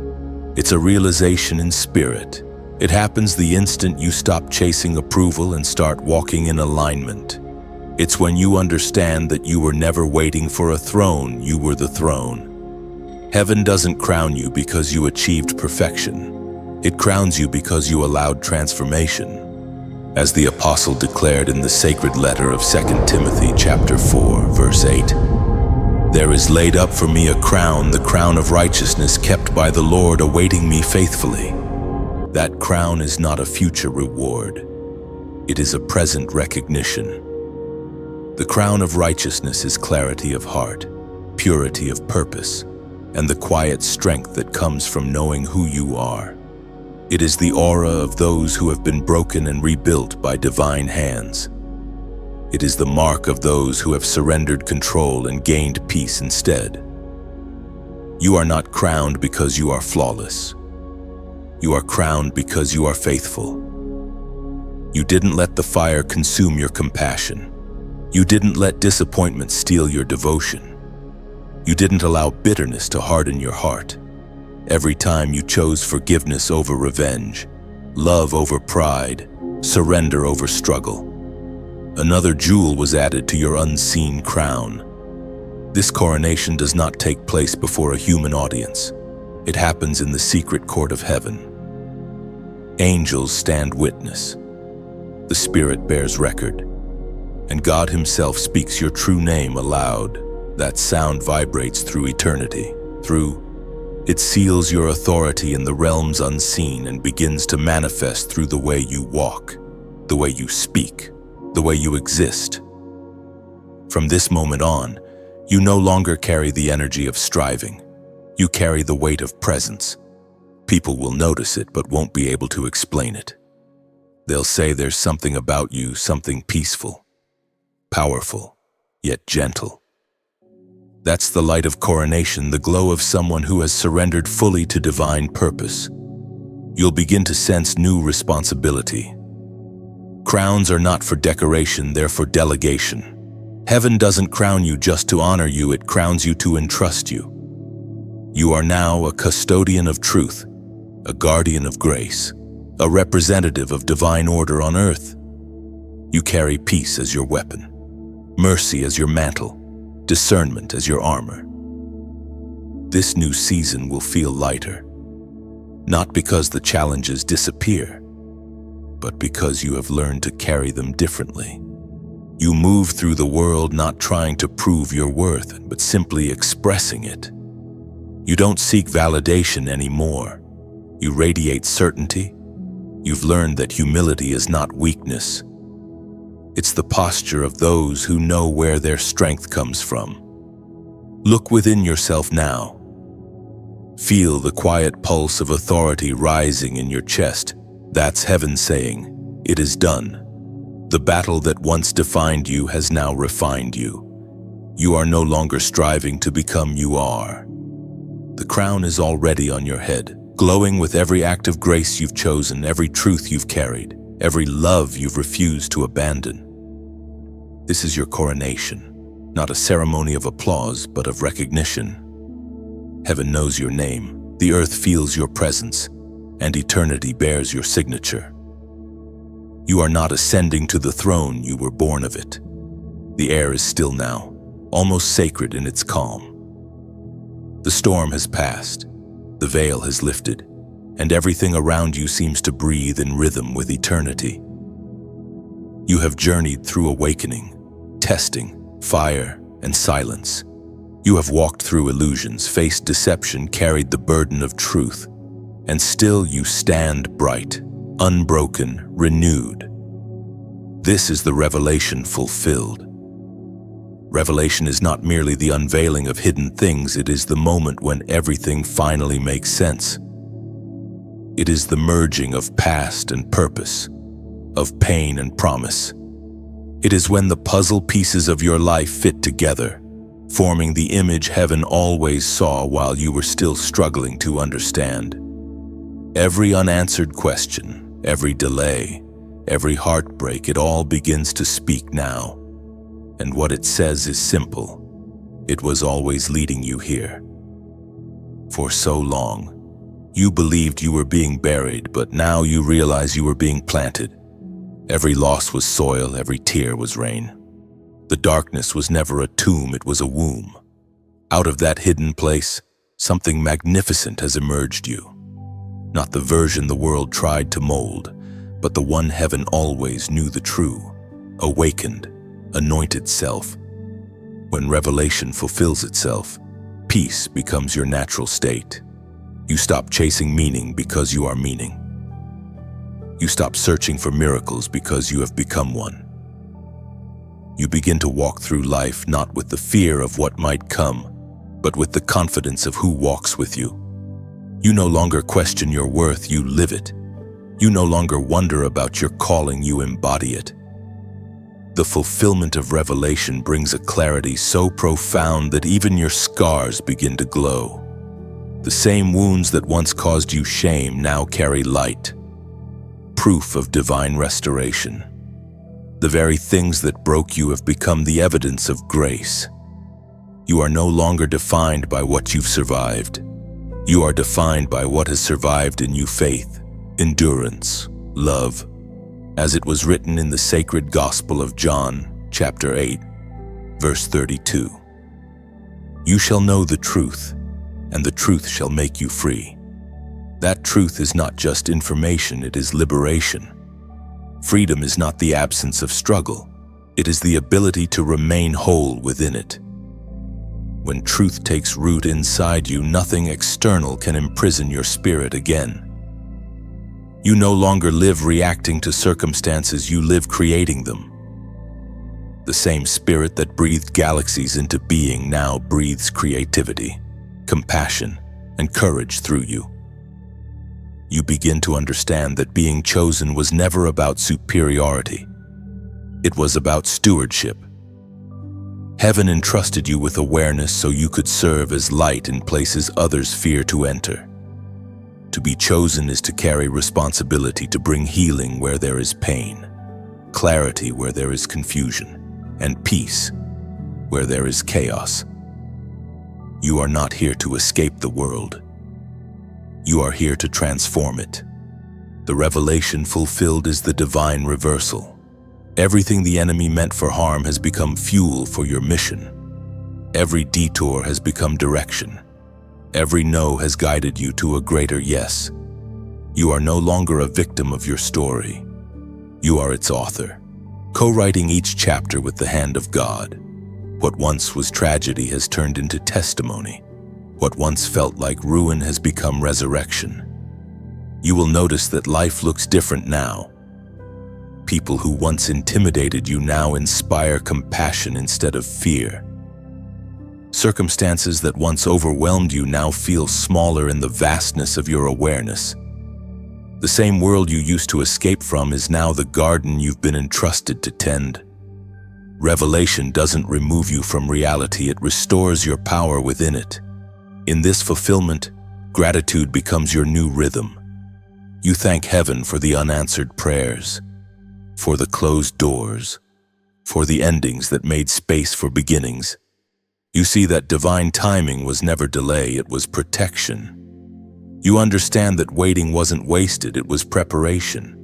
It's a realization in spirit. It happens the instant you stop chasing approval and start walking in alignment. It's when you understand that you were never waiting for a throne, you were the throne. Heaven doesn't crown you because you achieved perfection. It crowns you because you allowed transformation. As the apostle declared in the sacred letter of 2 Timothy chapter 4, verse 8, "There is laid up for me a crown, the crown of righteousness kept by the Lord, awaiting me faithfully." That crown is not a future reward. It is a present recognition. The crown of righteousness is clarity of heart, purity of purpose, and the quiet strength that comes from knowing who you are. It is the aura of those who have been broken and rebuilt by divine hands. It is the mark of those who have surrendered control and gained peace instead. You are not crowned because you are flawless. You are crowned because you are faithful. You didn't let the fire consume your compassion. You didn't let disappointment steal your devotion. You didn't allow bitterness to harden your heart. Every time you chose forgiveness over revenge, love over pride, surrender over struggle. Another jewel was added to your unseen crown. This coronation does not take place before a human audience. It happens in the secret court of heaven. Angels stand witness. The Spirit bears record. And God Himself speaks your true name aloud. That sound vibrates through eternity. It seals your authority in the realms unseen and begins to manifest through the way you walk, the way you speak, the way you exist. From this moment on, you no longer carry the energy of striving. You carry the weight of presence. People will notice it but won't be able to explain it. They'll say there's something about you, something peaceful, powerful, yet gentle. That's the light of coronation, the glow of someone who has surrendered fully to divine purpose. You'll begin to sense new responsibility. Crowns are not for decoration, they're for delegation. Heaven doesn't crown you just to honor you, it crowns you to entrust you. You are now a custodian of truth, a guardian of grace, a representative of divine order on earth. You carry peace as your weapon, mercy as your mantle, discernment as your armor. This new season will feel lighter, not because the challenges disappear, but because you have learned to carry them differently. You move through the world not trying to prove your worth, but simply expressing it. You don't seek validation anymore. You radiate certainty. You've learned that humility is not weakness. It's the posture of those who know where their strength comes from. Look within yourself now. Feel the quiet pulse of authority rising in your chest. That's heaven saying, "It is done." The battle that once defined you has now refined you. You are no longer striving to become, you are. The crown is already on your head, glowing with every act of grace you've chosen, every truth you've carried, every love you've refused to abandon. This is your coronation, not a ceremony of applause, but of recognition. Heaven knows your name, the earth feels your presence, and eternity bears your signature. You are not ascending to the throne, you were born of it. The air is still now, almost sacred in its calm. The storm has passed, the veil has lifted, and everything around you seems to breathe in rhythm with eternity. You have journeyed through awakening, testing, fire, and silence. You have walked through illusions, faced deception, carried the burden of truth, and still you stand bright, unbroken, renewed. This is the revelation fulfilled. Revelation is not merely the unveiling of hidden things, it is the moment when everything finally makes sense. It is the merging of past and purpose, of pain and promise. It is when the puzzle pieces of your life fit together, forming the image heaven always saw while you were still struggling to understand. Every unanswered question, every delay, every heartbreak, it all begins to speak now. And what it says is simple. It was always leading you here. For so long, you believed you were being buried, but now you realize you were being planted. Every loss was soil, every tear was rain. The darkness was never a tomb, it was a womb. Out of that hidden place, something magnificent has emerged you. Not the version the world tried to mold, but the one heaven always knew the true, awakened, anointed self. When revelation fulfills itself, peace becomes your natural state. You stop chasing meaning because you are meaning. You stop searching for miracles because you have become one. You begin to walk through life not with the fear of what might come, but with the confidence of who walks with you. You no longer question your worth, you live it. You no longer wonder about your calling, you embody it. The fulfillment of revelation brings a clarity so profound that even your scars begin to glow. The same wounds that once caused you shame now carry light, proof of divine restoration. The very things that broke you have become the evidence of grace. You are no longer defined by what you've survived. You are defined by what has survived in you: faith, endurance, love, as it was written in the sacred Gospel of John, chapter 8, verse 32. You shall know the truth, and the truth shall make you free. That truth is not just information, it is liberation. Freedom is not the absence of struggle, it is the ability to remain whole within it. When truth takes root inside you, nothing external can imprison your spirit again. You no longer live reacting to circumstances, you live creating them. The same spirit that breathed galaxies into being now breathes creativity, compassion, and courage through you. You begin to understand that being chosen was never about superiority. It was about stewardship. Heaven entrusted you with awareness so you could serve as light in places others fear to enter. To be chosen is to carry responsibility, to bring healing where there is pain, clarity where there is confusion, and peace where there is chaos. You are not here to escape the world. You are here to transform it. The revelation fulfilled is the divine reversal. Everything the enemy meant for harm has become fuel for your mission. Every detour has become direction. Every no has guided you to a greater yes. You are no longer a victim of your story. You are its author, co-writing each chapter with the hand of God. What once was tragedy has turned into testimony. What once felt like ruin has become resurrection. You will notice that life looks different now. People who once intimidated you now inspire compassion instead of fear. Circumstances that once overwhelmed you now feel smaller in the vastness of your awareness. The same world you used to escape from is now the garden you've been entrusted to tend. Revelation doesn't remove you from reality, it restores your power within it. In this fulfillment, gratitude becomes your new rhythm. You thank heaven for the unanswered prayers, for the closed doors, for the endings that made space for beginnings. You see that divine timing was never delay, it was protection. You understand that waiting wasn't wasted, it was preparation.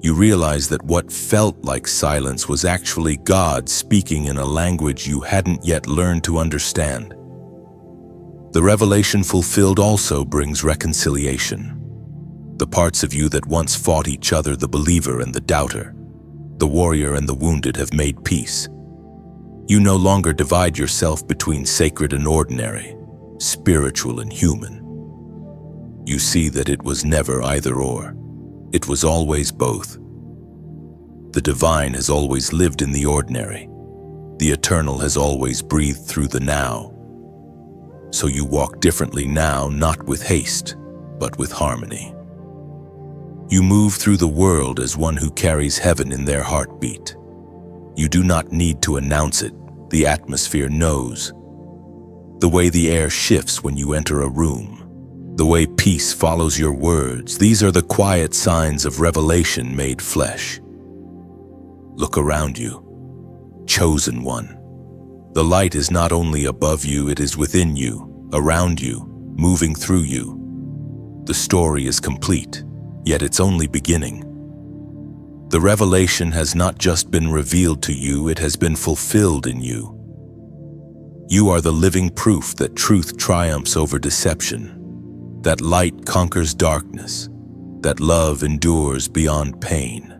You realize that what felt like silence was actually God speaking in a language you hadn't yet learned to understand. The revelation fulfilled also brings reconciliation. The parts of you that once fought each other, the believer and the doubter, the warrior and the wounded, have made peace. You no longer divide yourself between sacred and ordinary, spiritual and human. You see that it was never either or. It was always both. The divine has always lived in the ordinary. The eternal has always breathed through the now. So you walk differently now, not with haste, but with harmony. You move through the world as one who carries heaven in their heartbeat. You do not need to announce it, the atmosphere knows. The way the air shifts when you enter a room, the way peace follows your words, these are the quiet signs of revelation made flesh. Look around you, chosen one. The light is not only above you, it is within you, around you, moving through you. The story is complete, yet it's only beginning. The revelation has not just been revealed to you, it has been fulfilled in you. You are the living proof that truth triumphs over deception, that light conquers darkness, that love endures beyond pain.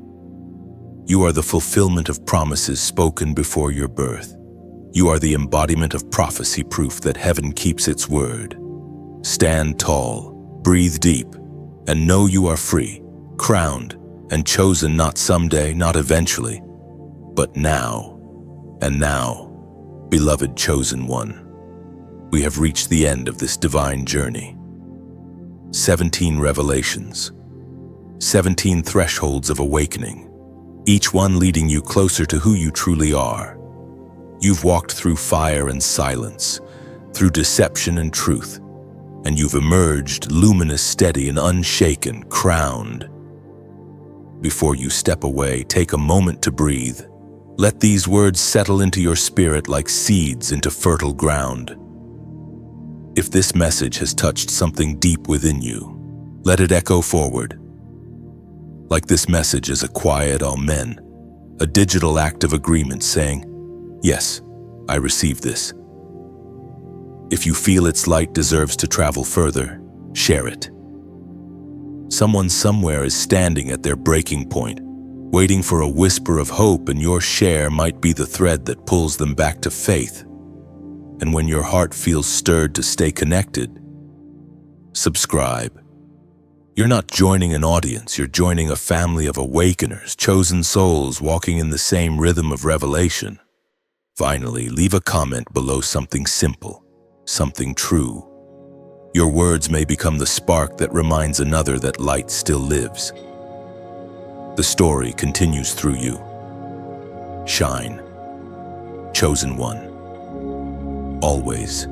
You are the fulfillment of promises spoken before your birth. You are the embodiment of prophecy, proof that heaven keeps its word. Stand tall, breathe deep, and know you are free, crowned, and chosen, not someday, not eventually, but now. And now, beloved chosen one, we have reached the end of this divine journey. 17 revelations, 17 thresholds of awakening, each one leading you closer to who you truly are. You've walked through fire and silence, through deception and truth, and you've emerged luminous, steady, and unshaken, crowned. Before you step away, take a moment to breathe. Let these words settle into your spirit like seeds into fertile ground. If this message has touched something deep within you, let it echo forward. Like this message is a quiet amen, a digital act of agreement saying, "Yes, I receive this." If you feel its light deserves to travel further, share it. Someone somewhere is standing at their breaking point, waiting for a whisper of hope, and your share might be the thread that pulls them back to faith. And when your heart feels stirred to stay connected, subscribe. You're not joining an audience, you're joining a family of awakeners, chosen souls walking in the same rhythm of revelation. Finally, leave a comment below, something simple, something true. Your words may become the spark that reminds another that light still lives. The story continues through you. Shine. Chosen one. Always.